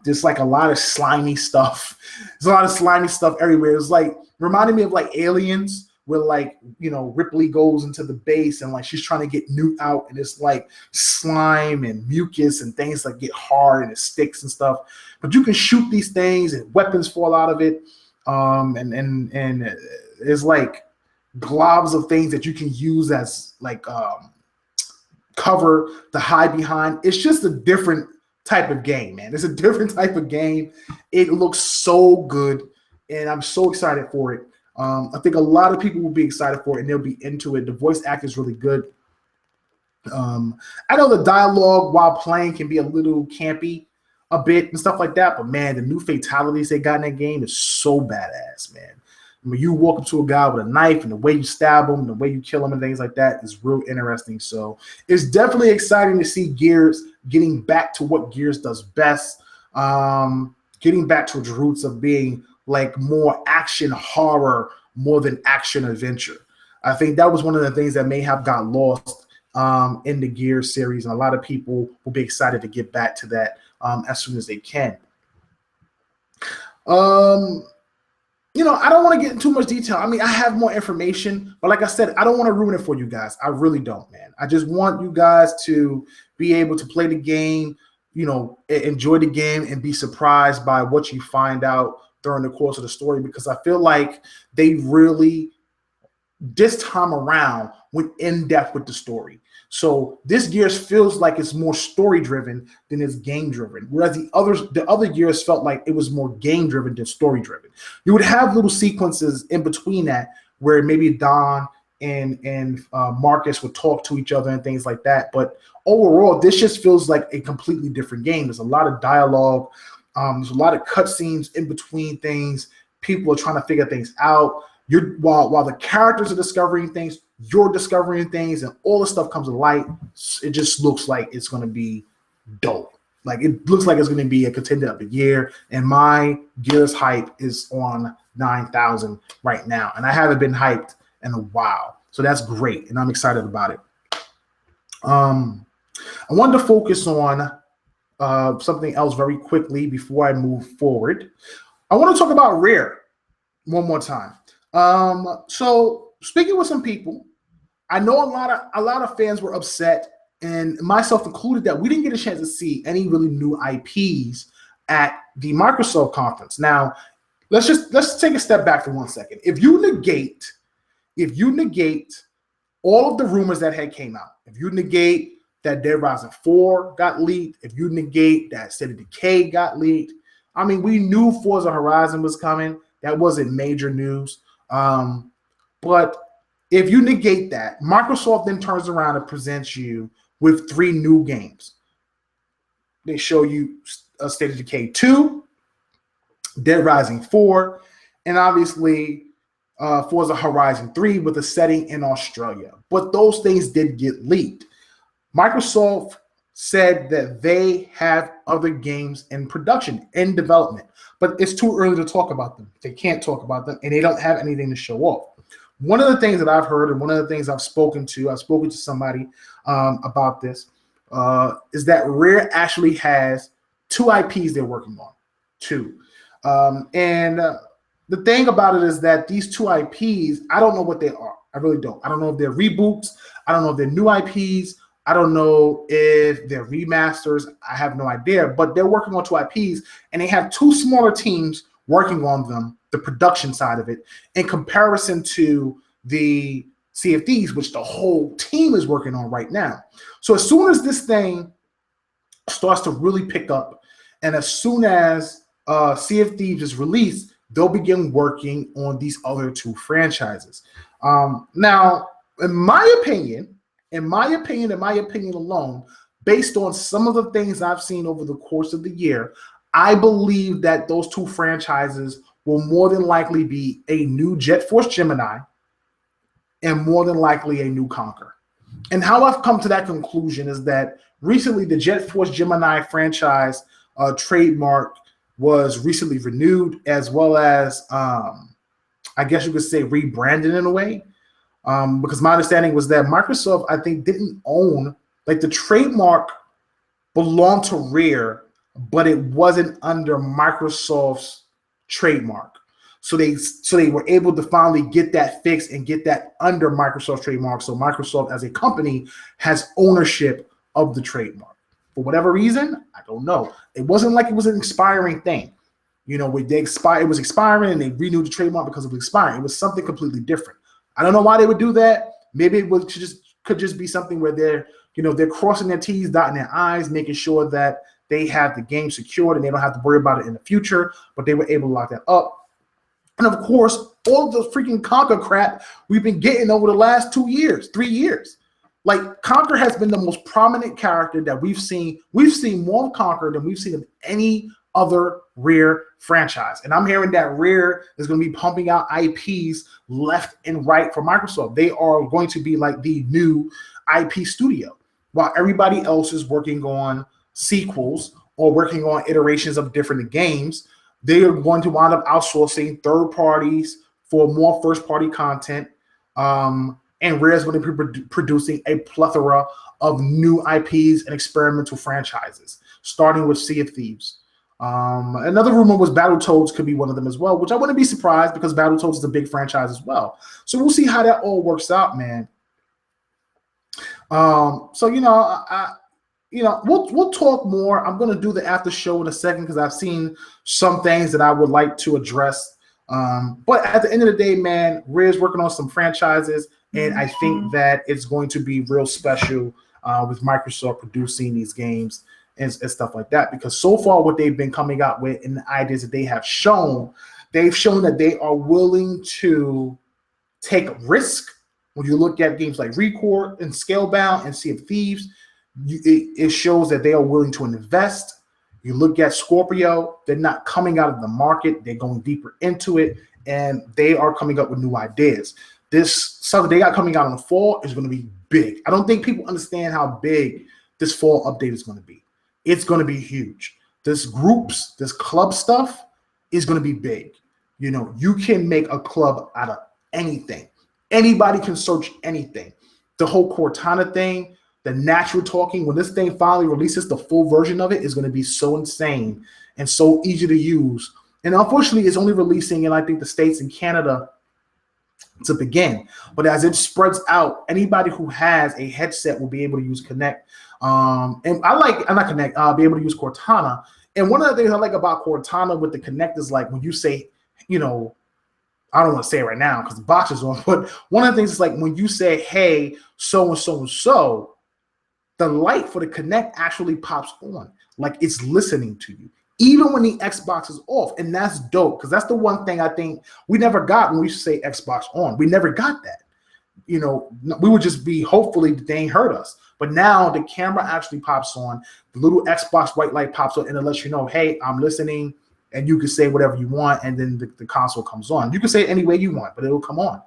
There's like a lot of slimy stuff. There's a lot of slimy stuff everywhere. It's like reminded me of like Aliens, where like Ripley goes into the base and like she's trying to get Newt out, and it's like slime and mucus and things that get hard and it sticks and stuff. But you can shoot these things and weapons fall out of it, and it's like globs of things that you can use as like cover to hide behind. It's just a different type of game, man. It's a different type of game. It looks so good, and I'm so excited for it. I think a lot of people will be excited for it, and they'll be into it. The voice act is really good. I know the dialogue while playing can be a little campy a bit and stuff like that, but man, the new fatalities they got in that game is so badass, man. When you walk up to a guy with a knife and the way you stab him, the way you kill him and things like that is real interesting. So it's definitely exciting to see Gears getting back to what Gears does best, getting back to its roots of being like more action horror more than action adventure. I think that was one of the things that may have got lost in the Gears series, and a lot of people will be excited to get back to that as soon as they can. I don't want to get into too much detail. I mean, I have more information, but like I said, I don't want to ruin it for you guys. I really don't, man. I just want you guys to be able to play the game, enjoy the game, and be surprised by what you find out during the course of the story, because I feel like they really, this time around, went in depth with the story. So this Gears feels like it's more story driven than it's game driven, whereas the other Gears felt like it was more game driven than story driven. You would have little sequences in between that where maybe Don and Marcus would talk to each other and things like that. But overall, this just feels like a completely different game. There's a lot of dialogue. There's a lot of cutscenes in between things. People are trying to figure things out. While the characters are discovering things, you're discovering things, and all the stuff comes to light. It just looks like it's going to be dope. Like it looks like it's going to be a contender of the year, and my Gears hype is on 9,000 right now, and I haven't been hyped in a while, so that's great, and I'm excited about it. I wanted to focus on something else very quickly before I move forward. I want to talk about Rare one more time. So speaking with some people, I know a lot of fans were upset, and myself included, that we didn't get a chance to see any really new IPs at the Microsoft conference. Now, let's take a step back for 1 second. If you negate all of the rumors that had came out, if you negate that Dead Rising 4 got leaked, if you negate that State of Decay got leaked, I mean, we knew Forza Horizon was coming. That wasn't major news. But if you negate that, Microsoft then turns around and presents you with 3 new games. They show you a State of Decay 2, Dead Rising 4, and obviously Forza Horizon 3 with a setting in Australia. But those things did get leaked. Microsoft said that they have other games in production, in development, but it's too early to talk about them. They can't talk about them, and they don't have anything to show off. One of the things that I've heard, and one of the things I've spoken to somebody about this, is that Rare actually has 2 IPs they're working on. 2. The thing about it is that these 2 IPs, I don't know what they are. I really don't. I don't know if they're reboots. I don't know if they're new IPs. I don't know if they're remasters. I have no idea. But they're working on 2 IPs, and they have 2 smaller teams working on them, the production side of it, in comparison to the Sea of Thieves, which the whole team is working on right now. So as soon as this thing starts to really pick up, and as soon as Sea of Thieves is released, they'll begin working on these other 2 franchises. Now, in my opinion alone, based on some of the things I've seen over the course of the year, I believe that those 2 franchises will more than likely be a new Jet Force Gemini and more than likely a new Conquer. And how I've come to that conclusion is that recently the Jet Force Gemini franchise trademark was recently renewed, as well as, I guess you could say, rebranded in a way. Because my understanding was that Microsoft, I think, didn't own, like, the trademark belonged to Rare, but it wasn't under Microsoft's trademark. So they were able to finally get that fixed and get that under Microsoft's trademark. So Microsoft as a company has ownership of the trademark. For whatever reason, I don't know. It wasn't like it was an expiring thing. You know, it was expiring and they renewed the trademark because it was expiring. It was something completely different. I don't know why they would do that. Maybe it could just be something where they're crossing their T's, dotting their I's, making sure that they have the game secured and they don't have to worry about it in the future, but they were able to lock that up. And of course, all the freaking Conquer crap we've been getting over the last 3 years. Like, Conquer has been the most prominent character that we've seen. We've seen more of Conquer than we've seen of any other Rare franchise. And I'm hearing that Rare is going to be pumping out IPs left and right for Microsoft. They are going to be like the new IP studio, while everybody else is working on sequels or working on iterations of different games. They are going to wind up outsourcing third parties for more first-party content. And Rare is going to be producing a plethora of new IPs and experimental franchises, starting with Sea of Thieves. Another rumor was Battletoads could be one of them as well, which I wouldn't be surprised because Battletoads is a big franchise as well. So we'll see how that all works out, man. We'll talk more. I'm going to do the after show in a second because I've seen some things that I would like to address. But at the end of the day, man, Rare's working on some franchises, and I think that it's going to be real special with Microsoft producing these games and stuff like that. Because so far, what they've been coming out with and the ideas that they have shown, they've shown that they are willing to take risk. When you look at games like Recore and Scalebound and Sea of Thieves, it shows that they are willing to invest. You look at Scorpio, they're not coming out of the market. They're going deeper into it, and they are coming up with new ideas. This stuff they got coming out in the fall is going to be big. I don't think people understand how big this fall update is going to be. It's going to be huge. This club stuff is going to be big. You know, you can make a club out of anything. Anybody can search anything. The whole Cortana thing, the natural talking, when this thing finally releases, the full version of it is going to be so insane and so easy to use. And unfortunately, it's only releasing in, I think, the States and Canada to begin. But as it spreads out, anybody who has a headset will be able to use Connect. Be able to use Cortana. And one of the things I like about Cortana with the Connect is like when you say, I don't want to say it right now because the box is on, but one of the things is like when you say, hey, so and so and so, the light for the Connect actually pops on, like it's listening to you, even when the Xbox is off. And that's dope because that's the one thing I think we never got when we say Xbox on. We never got that. You know, we would just be hopefully they ain't heard us. But now the camera actually pops on, the little Xbox white light pops on, and it lets you know, hey, I'm listening, and you can say whatever you want, and then the console comes on. You can say it any way you want, but it'll come on.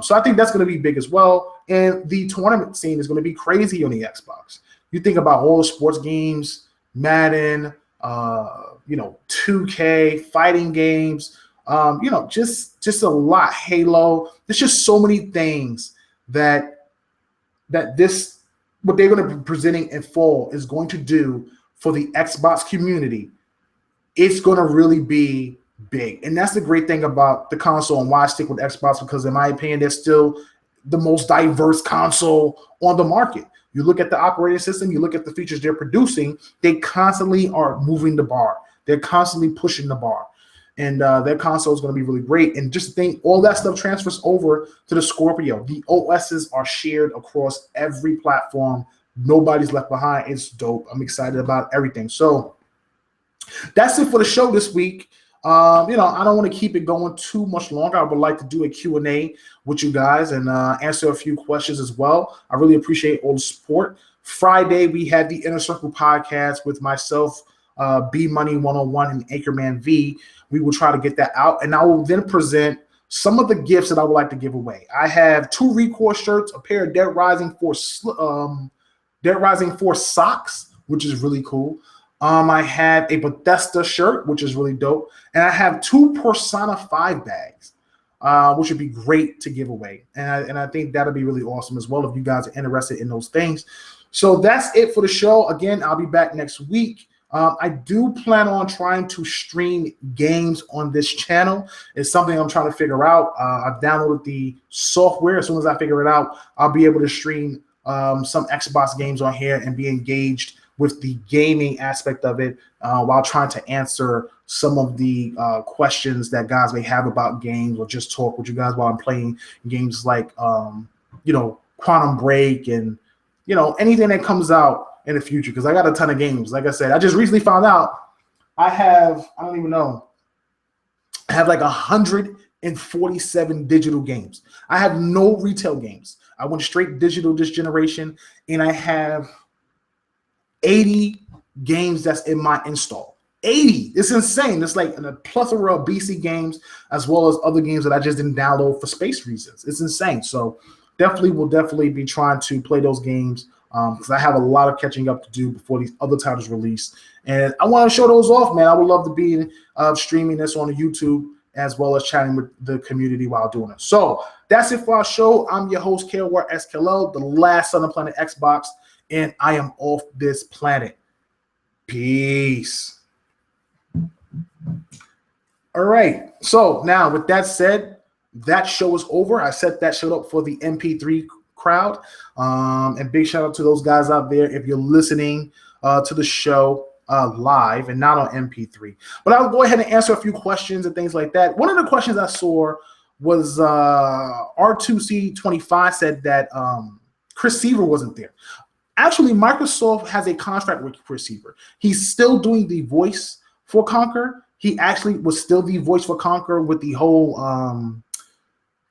So I think that's going to be big as well. And the tournament scene is going to be crazy on the Xbox. You think about all the sports games, Madden, 2K, fighting games, just a lot. Halo. There's just so many things that this, what they're going to be presenting in fall is going to do for the Xbox community. It's going to really be big. And that's the great thing about the console and why I stick with Xbox, because in my opinion, they're still the most diverse console on the market. You look at the operating system, you look at the features they're producing, they constantly are moving the bar. They're constantly pushing the bar. And their console is going to be really great. And just think, all that stuff transfers over to the Scorpio. The OSs are shared across every platform. Nobody's left behind. It's dope. I'm excited about everything. So that's it for the show this week. I don't want to keep it going too much longer. I would like to do a Q&A with you guys and answer a few questions as well. I really appreciate all the support. Friday, we had the Inner Circle podcast with myself, B Money 101 and Anchorman V. We will try to get that out, and I will then present some of the gifts that I would like to give away. I have 2 Recore shirts, a pair of Dead Rising 4 socks, which is really cool. I have a Bethesda shirt, which is really dope, and I have 2 Persona 5 bags, which would be great to give away. And I think that'll be really awesome as well if you guys are interested in those things. So that's it for the show. Again, I'll be back next week. I do plan on trying to stream games on this channel. It's something I'm trying to figure out. I've downloaded the software. As soon as I figure it out, I'll be able to stream some Xbox games on here and be engaged with the gaming aspect of it while trying to answer some of the questions that guys may have about games, or just talk with you guys while I'm playing games like, Quantum Break and, anything that comes out in the future, because I got a ton of games. Like I said, I just recently found out I have like 147 digital games. I have no retail games. I went straight digital this generation, and I have 80 games that's in my install. 80. It's insane. It's like a plethora of BC games as well as other games that I just didn't download for space reasons. It's insane. So will definitely be trying to play those games because I have a lot of catching up to do before these other titles release. And I want to show those off, man. I would love to be streaming this on YouTube as well as chatting with the community while doing it. So that's it for our show. I'm your host, KOR SKLL, the last son of Planet Xbox, and I am off this planet. Peace. All right. So now with that said, that show is over. I set that show up for the MP3 crowd. And big shout out to those guys out there if you're listening to the show live and not on MP3. But I'll go ahead and answer a few questions and things like that. One of the questions I saw was R2C25 said that Chris Seaver wasn't there. Actually, Microsoft has a contract with Chris Seaver. He's still doing the voice for Conquer. He actually was still the voice for Conquer with the whole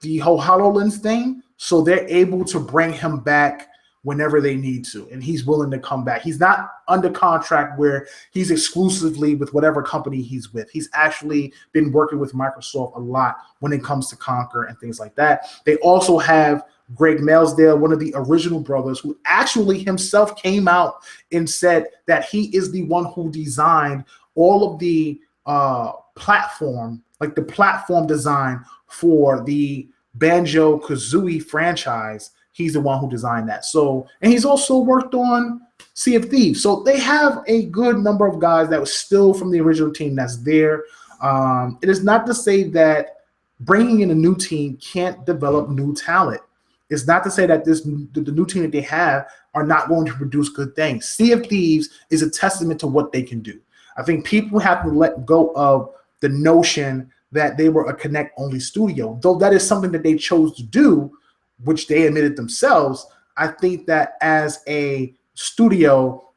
HoloLens thing. So they're able to bring him back whenever they need to, and he's willing to come back. He's not under contract where he's exclusively with whatever company he's with. He's actually been working with Microsoft a lot when it comes to Conquer and things like that. They also have Greg Mailsdale, one of the original brothers, who actually himself came out and said that he is the one who designed all of the platform, like the platform design for the Banjo-Kazooie franchise. He's the one who designed that. So, and he's also worked on Sea of Thieves. So they have a good number of guys that was still from the original team that's there. It is not to say that bringing in a new team can't develop new talent. It's not to say that the new team that they have are not going to produce good things. Sea of Thieves is a testament to what they can do. I think people have to let go of the notion that they were a Connect-only studio. Though that is something that they chose to do, which they admitted themselves, I think that as a studio,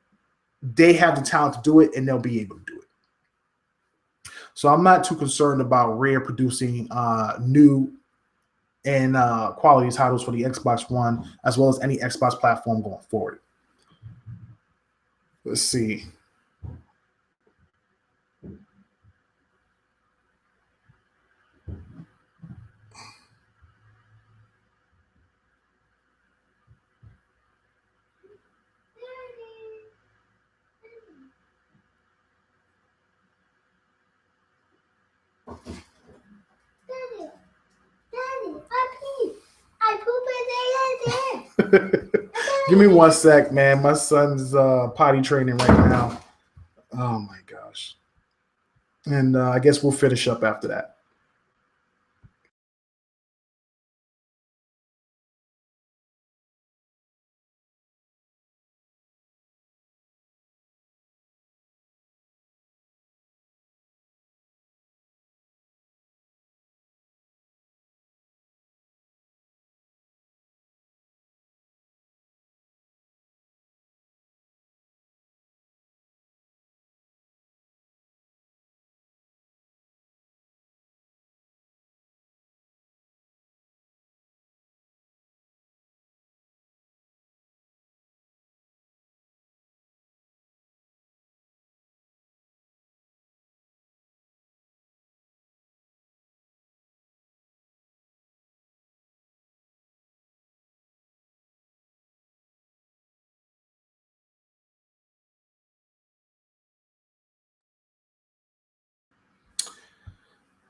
they have the talent to do it, and they'll be able to do it. So I'm not too concerned about Rare producing new and quality titles for the Xbox One, as well as any Xbox platform going forward. Let's see. Give me 1 sec, man. My son's potty training right now. Oh my gosh. And I guess we'll finish up after that.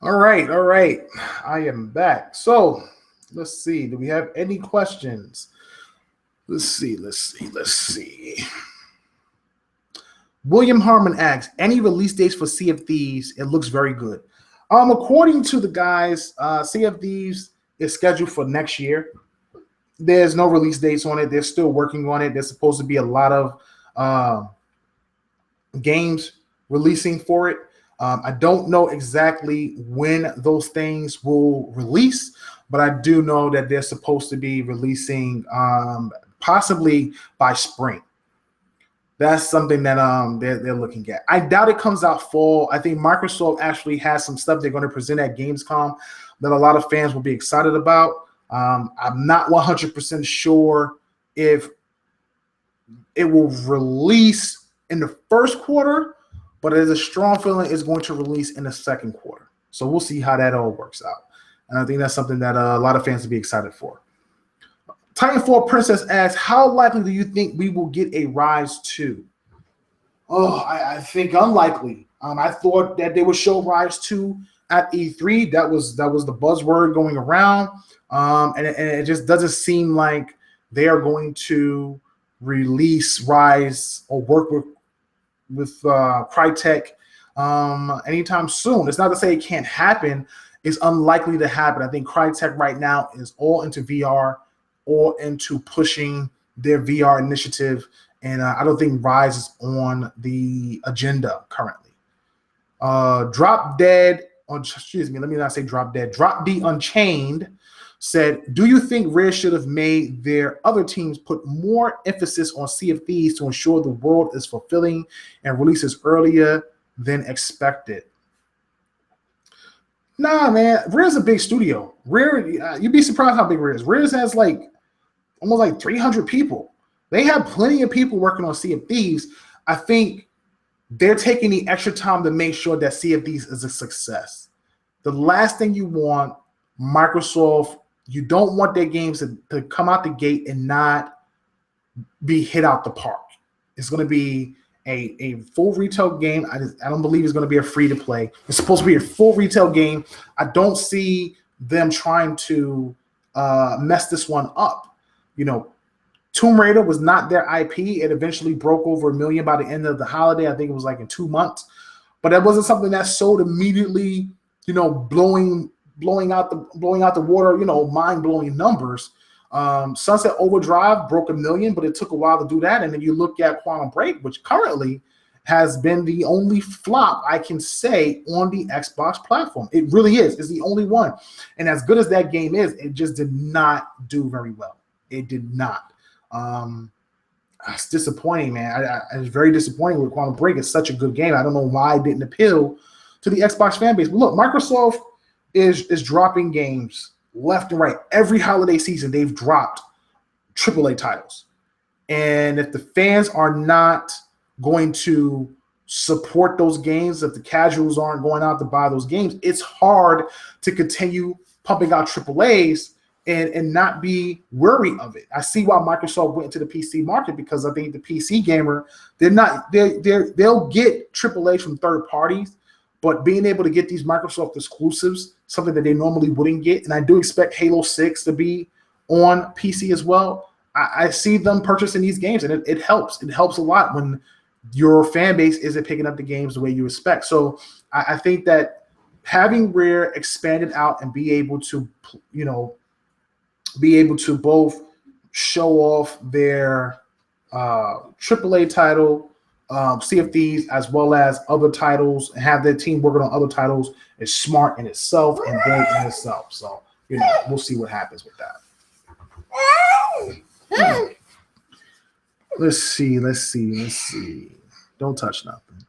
All right. I am back. So let's see. Do we have any questions? Let's see. William Harmon asks, any release dates for Sea of Thieves? It looks very good. According to the guys, Sea of Thieves is scheduled for next year. There's no release dates on it. They're still working on it. There's supposed to be a lot of games releasing for it. I don't know exactly when those things will release, but I do know that they're supposed to be releasing possibly by spring. That's something that they're looking at. I doubt it comes out fall. I think Microsoft actually has some stuff they're going to present at Gamescom that a lot of fans will be excited about. I'm not 100% sure if it will release in the first quarter, but there's a strong feeling it's going to release in the second quarter. So we'll see how that all works out. And I think that's something that a lot of fans will be excited for. Titanfall Princess asks, how likely do you think we will get a Rise 2? Oh, I think unlikely. I thought that they would show Rise 2 at E3. That was the buzzword going around. And it just doesn't seem like they are going to release Rise or work with Crytek anytime soon. It's not to say it can't happen. It's unlikely to happen. I think Crytek right now is all into VR or into pushing their VR initiative, and I don't think Rise is on the agenda currently. Drop D Unchained said, do you think Rare should have made their other teams put more emphasis on Sea of Thieves to ensure the world is fulfilling and releases earlier than expected? Nah, man. Rare's a big studio. Rare, you'd be surprised how big Rare is. Rare has almost like 300 people. They have plenty of people working on Sea of Thieves. I think they're taking the extra time to make sure that Sea of Thieves is a success. The last thing you want, Microsoft, you don't want their games to come out the gate and not be hit out the park. It's going to be a full retail game. I don't believe it's going to be a free-to-play. It's supposed to be a full retail game. I don't see them trying to mess this one up. You know, Tomb Raider was not their IP. It eventually broke over 1 million by the end of the holiday. I think it was like in 2 months. But that wasn't something that sold immediately, blowing out the water, mind-blowing numbers. Sunset Overdrive broke 1 million, but it took a while to do that. And then you look at Quantum Break, which currently has been the only flop I can say on the Xbox platform. It really is. It's the only one. And as good as that game is, it just did not do very well. It did not. It's disappointing, man. It's very disappointing with Quantum Break. It's such a good game. I don't know why it didn't appeal to the Xbox fan base. But look, Microsoft is dropping games left and right. Every holiday season, they've dropped AAA titles. And if the fans are not going to support those games, if the casuals aren't going out to buy those games, it's hard to continue pumping out AAAs and not be wary of it. I see why Microsoft went into the PC market, because I think the PC gamer, they'll get AAA from third parties, but being able to get these Microsoft exclusives, something that they normally wouldn't get, and I do expect Halo 6 to be on PC as well. I see them purchasing these games, and it helps. It helps a lot when your fan base isn't picking up the games the way you expect. So I think that having Rare expanded out and be able to both show off their AAA title, Sea of Thieves, as well as other titles, and have their team working on other titles is smart in itself and big in itself. So, we'll see what happens with that. Let's see. Don't touch nothing.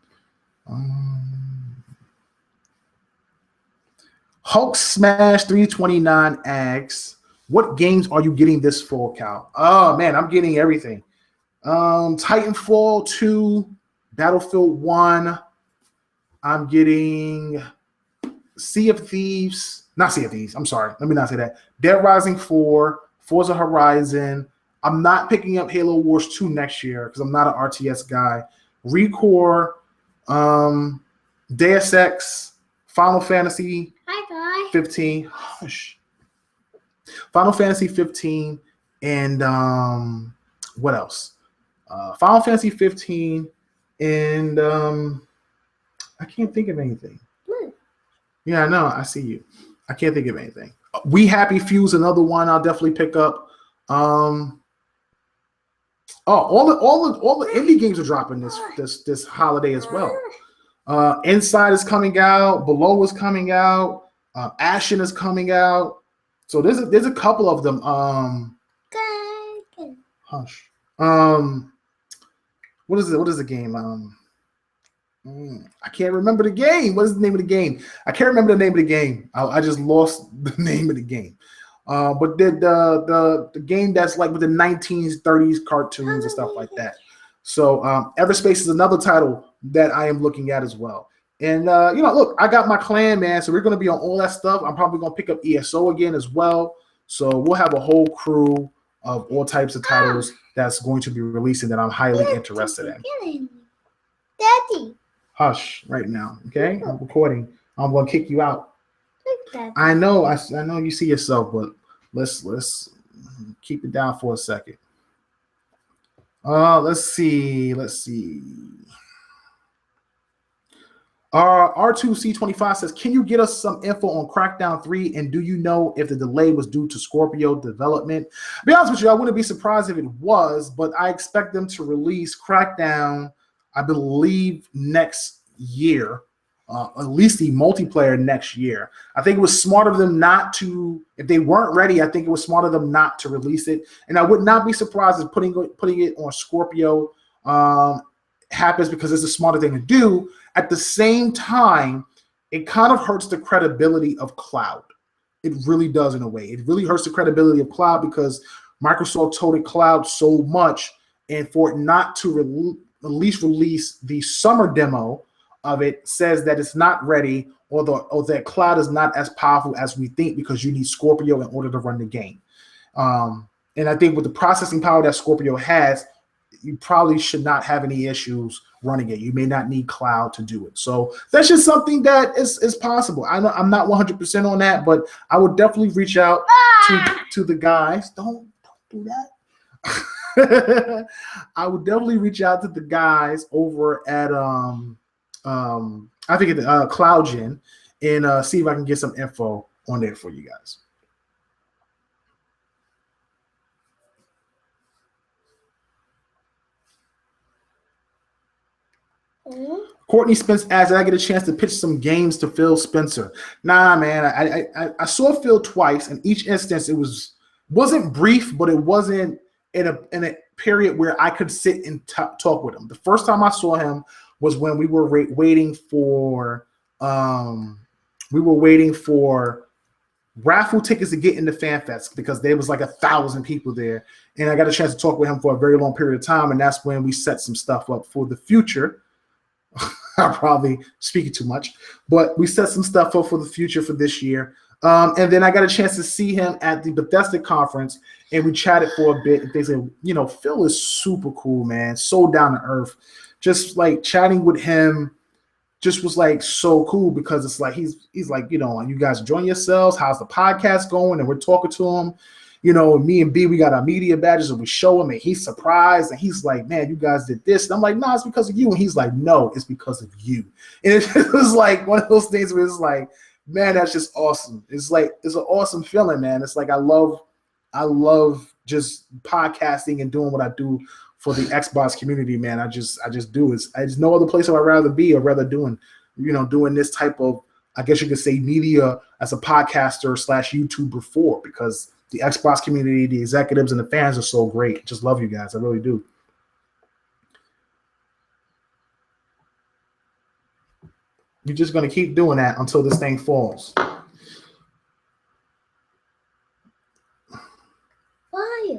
Hulk Smash 329 asks, what games are you getting this fall, Cal? Oh man, I'm getting everything. Titanfall 2, Battlefield 1. I'm getting Sea of Thieves. Not Sea of Thieves. I'm sorry. Let me not say that. Dead Rising 4, Forza Horizon. I'm not picking up Halo Wars 2 next year because I'm not an RTS guy. Recore, Deus Ex, Final Fantasy 15. Hush. Final Fantasy 15, and what else? Final Fantasy 15, and I can't think of anything. Yeah, I know. I see you. I can't think of anything. We Happy Few's another one I'll definitely pick up. All the indie games are dropping this holiday as well. Inside is coming out. Below is coming out. Ashen is coming out. So there's a couple of them. Hush. What is it? What is the game? I can't remember the game. What is the name of the game? I can't remember the name of the game. I just lost the name of the game. But the game that's like with the 1930s cartoons and stuff like that. So Everspace is another title that I am looking at as well. And look, I got my clan, man. So we're going to be on all that stuff. I'm probably going to pick up ESO again as well. So we'll have a whole crew of all types of titles that's going to be releasing that I'm highly interested in. Daddy. Hush right now, okay? I'm recording. I'm going to kick you out. I know you see yourself, but let's keep it down for a second. Let's see. R2C25 says, can you get us some info on Crackdown 3? And do you know if the delay was due to Scorpio development? To be honest with you, I wouldn't be surprised if it was, but I expect them to release Crackdown, I believe, next year. At least the multiplayer next year. I think it was smart of them not to, if they weren't ready, I think it was smart of them not to release it. And I would not be surprised if putting it on Scorpio happens, because it's a smarter thing to do. At the same time, it kind of hurts the credibility of cloud. It really does in a way. It really hurts the credibility of cloud because Microsoft toted cloud so much, and for it not to at least release the summer demo of it says that it's not ready, or that cloud is not as powerful as we think, because you need Scorpio in order to run the game. And I think with the processing power that Scorpio has, you probably should not have any issues running it. You may not need cloud to do it. So that's just something that is possible. I know I'm not 100% on that, but I would definitely reach out to the guys. Don't do that. I would definitely reach out to the guys over at I think at CloudGen, and see if I can get some info on there for you guys. Courtney Spence asks, did I get a chance to pitch some games to Phil Spencer? Nah, man. I saw Phil twice. In each instance, it wasn't brief, but it wasn't in a period where I could sit and talk with him. The first time I saw him was when we were waiting for raffle tickets to get into FanFest because there was like 1,000 people there, and I got a chance to talk with him for a very long period of time, and that's when we set some stuff up for the future. I'm probably speaking too much, but we set some stuff up for the future for this year. And then I got a chance to see him at the Bethesda conference, and we chatted for a bit. And they said, Phil is super cool, man, so down to earth. Just like chatting with him just was like so cool because it's like he's like, you guys enjoying yourselves? How's the podcast going? And we're talking to him. Me and B, we got our media badges and we show him and he's surprised and he's like, man, you guys did this. And I'm like, nah, it's because of you. And he's like, no, it's because of you. And it was like one of those things where it's like, man, that's just awesome. It's like, it's an awesome feeling, man. It's like, I love just podcasting and doing what I do for the Xbox community, man. I just do. There's no other place I'd rather be or rather doing this type of, I guess you could say, media as a podcaster / YouTuber for, because the Xbox community, the executives and the fans are so great. Just love you guys. I really do. You're just going to keep doing that until this thing falls. Why?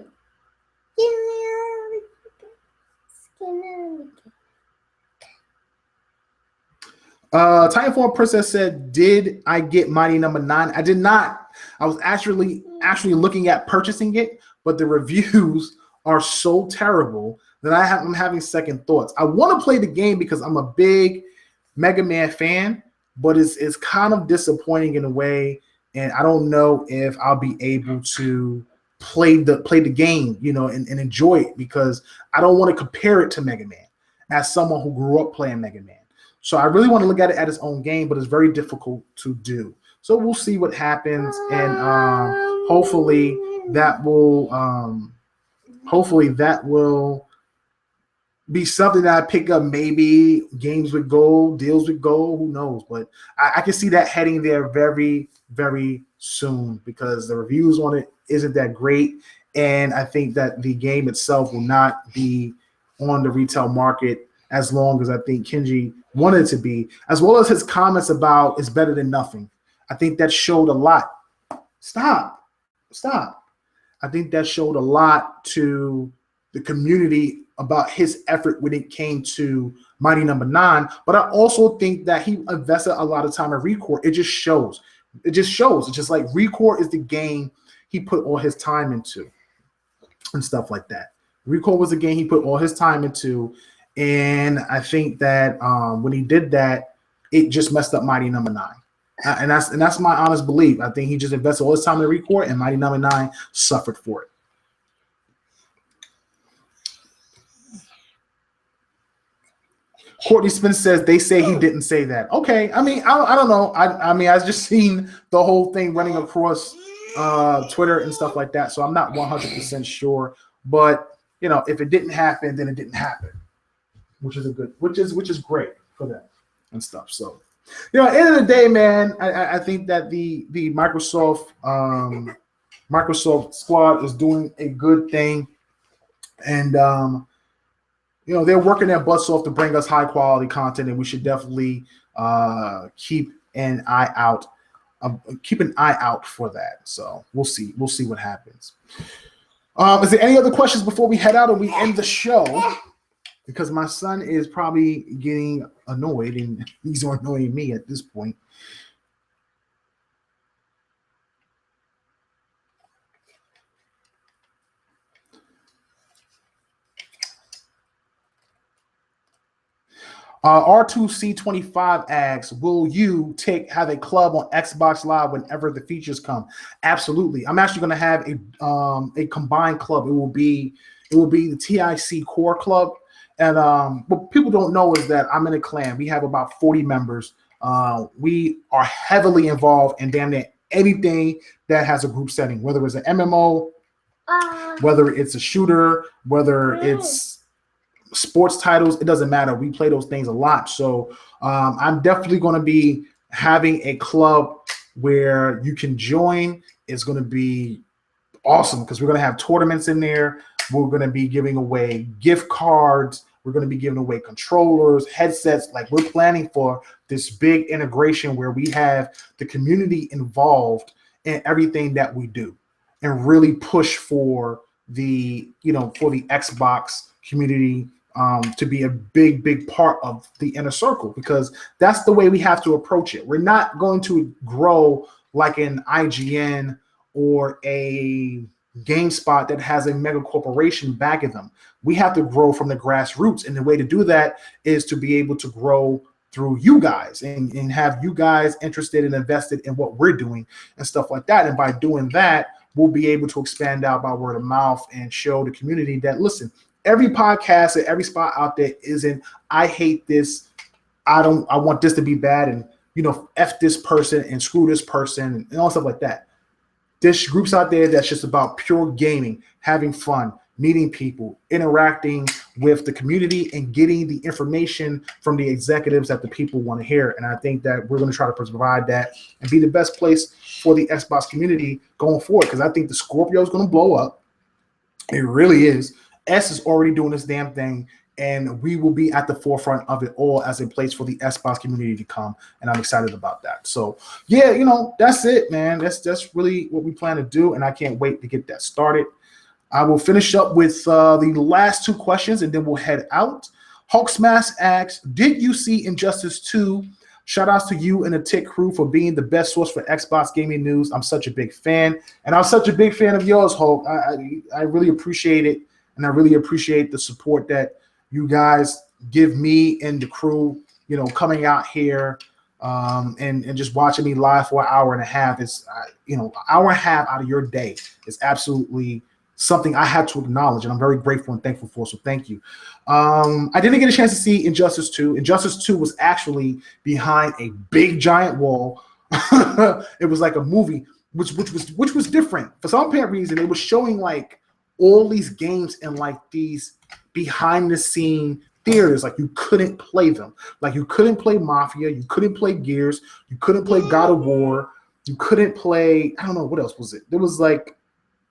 Titanfall Princess said, did I get Mighty Number 9? I did not. I was actually looking at purchasing it, but the reviews are so terrible that I'm having second thoughts. I want to play the game because I'm a big Mega Man fan, but it's kind of disappointing in a way, and I don't know if I'll be able to play the game, and enjoy it, because I don't want to compare it to Mega Man as someone who grew up playing Mega Man. So I really want to look at it as its own game, but it's very difficult to do. So we'll see what happens, and hopefully that will be something that I pick up. Maybe games with gold, deals with gold, who knows? But I can see that heading there very, very soon, because the reviews on it isn't that great, and I think that the game itself will not be on the retail market as long as I think Kenji wanted it to be, as well as his comments about it's better than nothing. I think that showed a lot. Stop. I think that showed a lot to the community about his effort when it came to Mighty Number 9. But I also think that he invested a lot of time in Recore. It just shows. It's just like Recore is the game he put all his time into and stuff like that. Recore was a game he put all his time into. And I think that when he did that, it just messed up Mighty Number 9. And that's my honest belief. I think he just invested all his time in Recore, and Mighty Number 9 suffered for it. Courtney Spence says they say he didn't say that. Okay, I mean, I don't know. I mean, I've just seen the whole thing running across Twitter and stuff like that, so I'm not 100% sure. But if it didn't happen, then it didn't happen, which is great for them and stuff. So, at the end of the day, man, I think that the Microsoft squad is doing a good thing, and they're working their butts off to bring us high quality content, and we should definitely keep an eye out for that. So we'll see what happens. Is there any other questions before we head out and we end the show? Because my son is probably getting annoyed, and he's annoying me at this point. R2C25 asks, will you have a club on Xbox Live whenever the features come? Absolutely. I'm actually going to have a combined club. It will be the TIC Core Club. And what people don't know is that I'm in a clan. We have about 40 members. We are heavily involved in damn near anything that has a group setting, whether it's an MMO, whether it's a shooter, whether it's sports titles, it doesn't matter. We play those things a lot. So I'm definitely going to be having a club where you can join. It's going to be awesome because we're going to have tournaments in there. We're going to be giving away gift cards. We're going to be giving away controllers, headsets. Like, we're planning for this big integration where we have the community involved in everything that we do and really push for the, for the Xbox community to be a big part of the inner circle, because that's the way we have to approach it. We're not going to grow like an IGN or a GameSpot that has a mega corporation backing them. We have to grow from the grassroots, and the way to do that is to be able to grow through you guys and have you guys interested and invested in what we're doing and stuff like that. And by doing that, we'll be able to expand out by word of mouth and show the community that, listen, every podcast and every spot out there isn't, I hate this, I want this to be bad, and F this person and screw this person and all stuff like that. There's groups out there that's just about pure gaming, having fun, meeting people, interacting with the community, and getting the information from the executives that the people want to hear. And I think that we're going to try to provide that and be the best place for the Xbox community going forward, because I think the Scorpio is going to blow up. It really is. S is already doing this damn thing, and we will be at the forefront of it all as a place for the Xbox community to come, and I'm excited about that. So, yeah, that's it, man. That's really what we plan to do, and I can't wait to get that started. I will finish up with the last two questions, and then we'll head out. Hulk Smash asks, did you see Injustice 2? Shout outs to you and the Tick crew for being the best source for Xbox gaming news. I'm such a big fan, and I'm such a big fan of yours, Hulk. I really appreciate it, and I really appreciate the support that you guys give me and the crew, coming out here and just watching me live for an hour and a half. It's, an hour and a half out of your day is absolutely something I had to acknowledge, and I'm very grateful and thankful for, so thank you. I didn't get a chance to see Injustice 2. Injustice 2 was actually behind a big giant wall. It was like a movie, which was different. For some apparent reason, it was showing like all these games in like these behind the scene theaters. Like, you couldn't play them. Like, you couldn't play Mafia, you couldn't play Gears, you couldn't play God of War, you couldn't play, I don't know, what else was it? There was like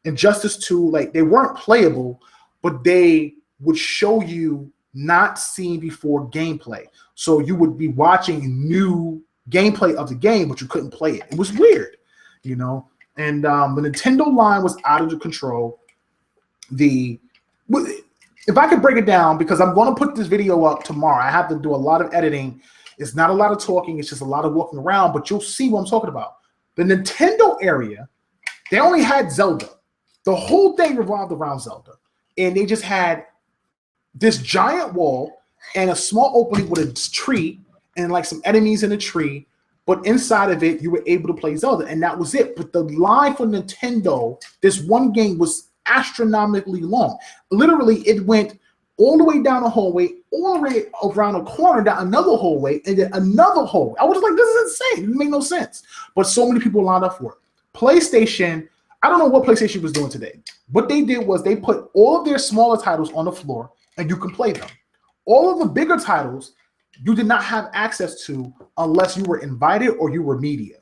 Injustice 2, like, they weren't playable, but they would show you not seen before gameplay. So you would be watching new gameplay of the game, but you couldn't play it. It was weird, And the Nintendo line was out of control. If I could break it down, because I'm going to put this video up tomorrow. I have to do a lot of editing. It's not a lot of talking. It's just a lot of walking around, but you'll see what I'm talking about. The Nintendo area, they only had Zelda. The whole thing revolved around Zelda. And they just had this giant wall and a small opening with a tree and like some enemies in a tree. But inside of it, you were able to play Zelda, and that was it. But the line for Nintendo, this one game, was astronomically long. Literally, it went all the way down a hallway, all the way around a corner, down another hallway, and then another hallway. I was like, this is insane. It made no sense. But so many people lined up for it. PlayStation, I don't know what PlayStation was doing today. What they did was they put all of their smaller titles on the floor, and you can play them. All of the bigger titles, you did not have access to unless you were invited or you were media.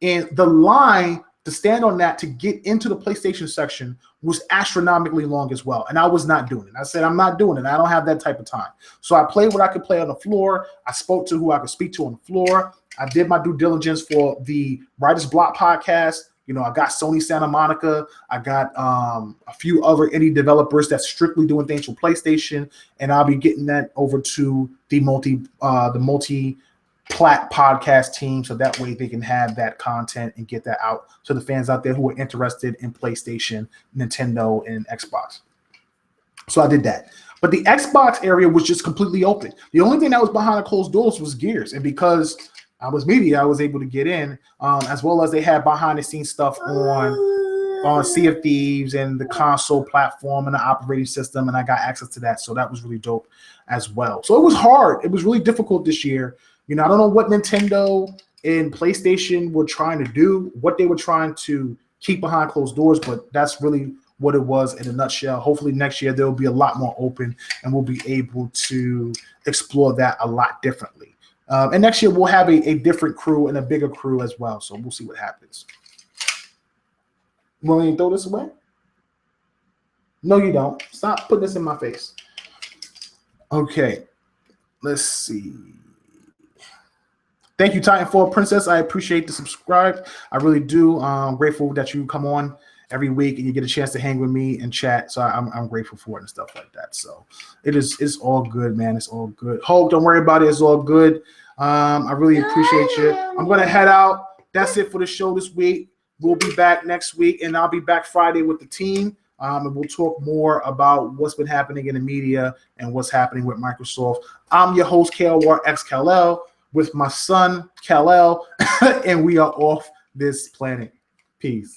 And the line to stand on that to get into the PlayStation section was astronomically long as well. And I was not doing it. I said, I'm not doing it. I don't have that type of time. So I played what I could play on the floor. I spoke to who I could speak to on the floor. I did my due diligence for the Writer's Block podcast. I got Sony Santa Monica. I got a few other indie developers that's strictly doing things for PlayStation. And I'll be getting that over to the multi-plat podcast team, so that way they can have that content and get that out to the fans out there who are interested in PlayStation, Nintendo, and Xbox. So I did that. But the Xbox area was just completely open. The only thing that was behind the closed doors was Gears. And because I was media, I was able to get in, as well as they had behind-the-scenes stuff on Sea of Thieves and the console platform and the operating system, and I got access to that. So that was really dope as well. So it was hard. It was really difficult this year. I don't know what Nintendo and PlayStation were trying to do, what they were trying to keep behind closed doors, but that's really what it was in a nutshell. Hopefully next year there will be a lot more open, and we'll be able to explore that a lot differently. And next year we'll have a different crew and a bigger crew as well. So we'll see what happens. You want me to throw this away? No, you don't. Stop putting this in my face. Okay, let's see. Thank you, Titanfall Princess. I appreciate the subscribe. I really do. I'm grateful that you come on every week and you get a chance to hang with me and chat. So I'm grateful for it and stuff like that. So it's all good, man. It's all good. Hope, don't worry about it. It's all good. I really appreciate you. I'm gonna head out. That's it for the show this week. We'll be back next week, and I'll be back Friday with the team. And we'll talk more about what's been happening in the media and what's happening with Microsoft. I'm your host, KLR X Kal-El, with my son, Kal-El, and we are off this planet. Peace.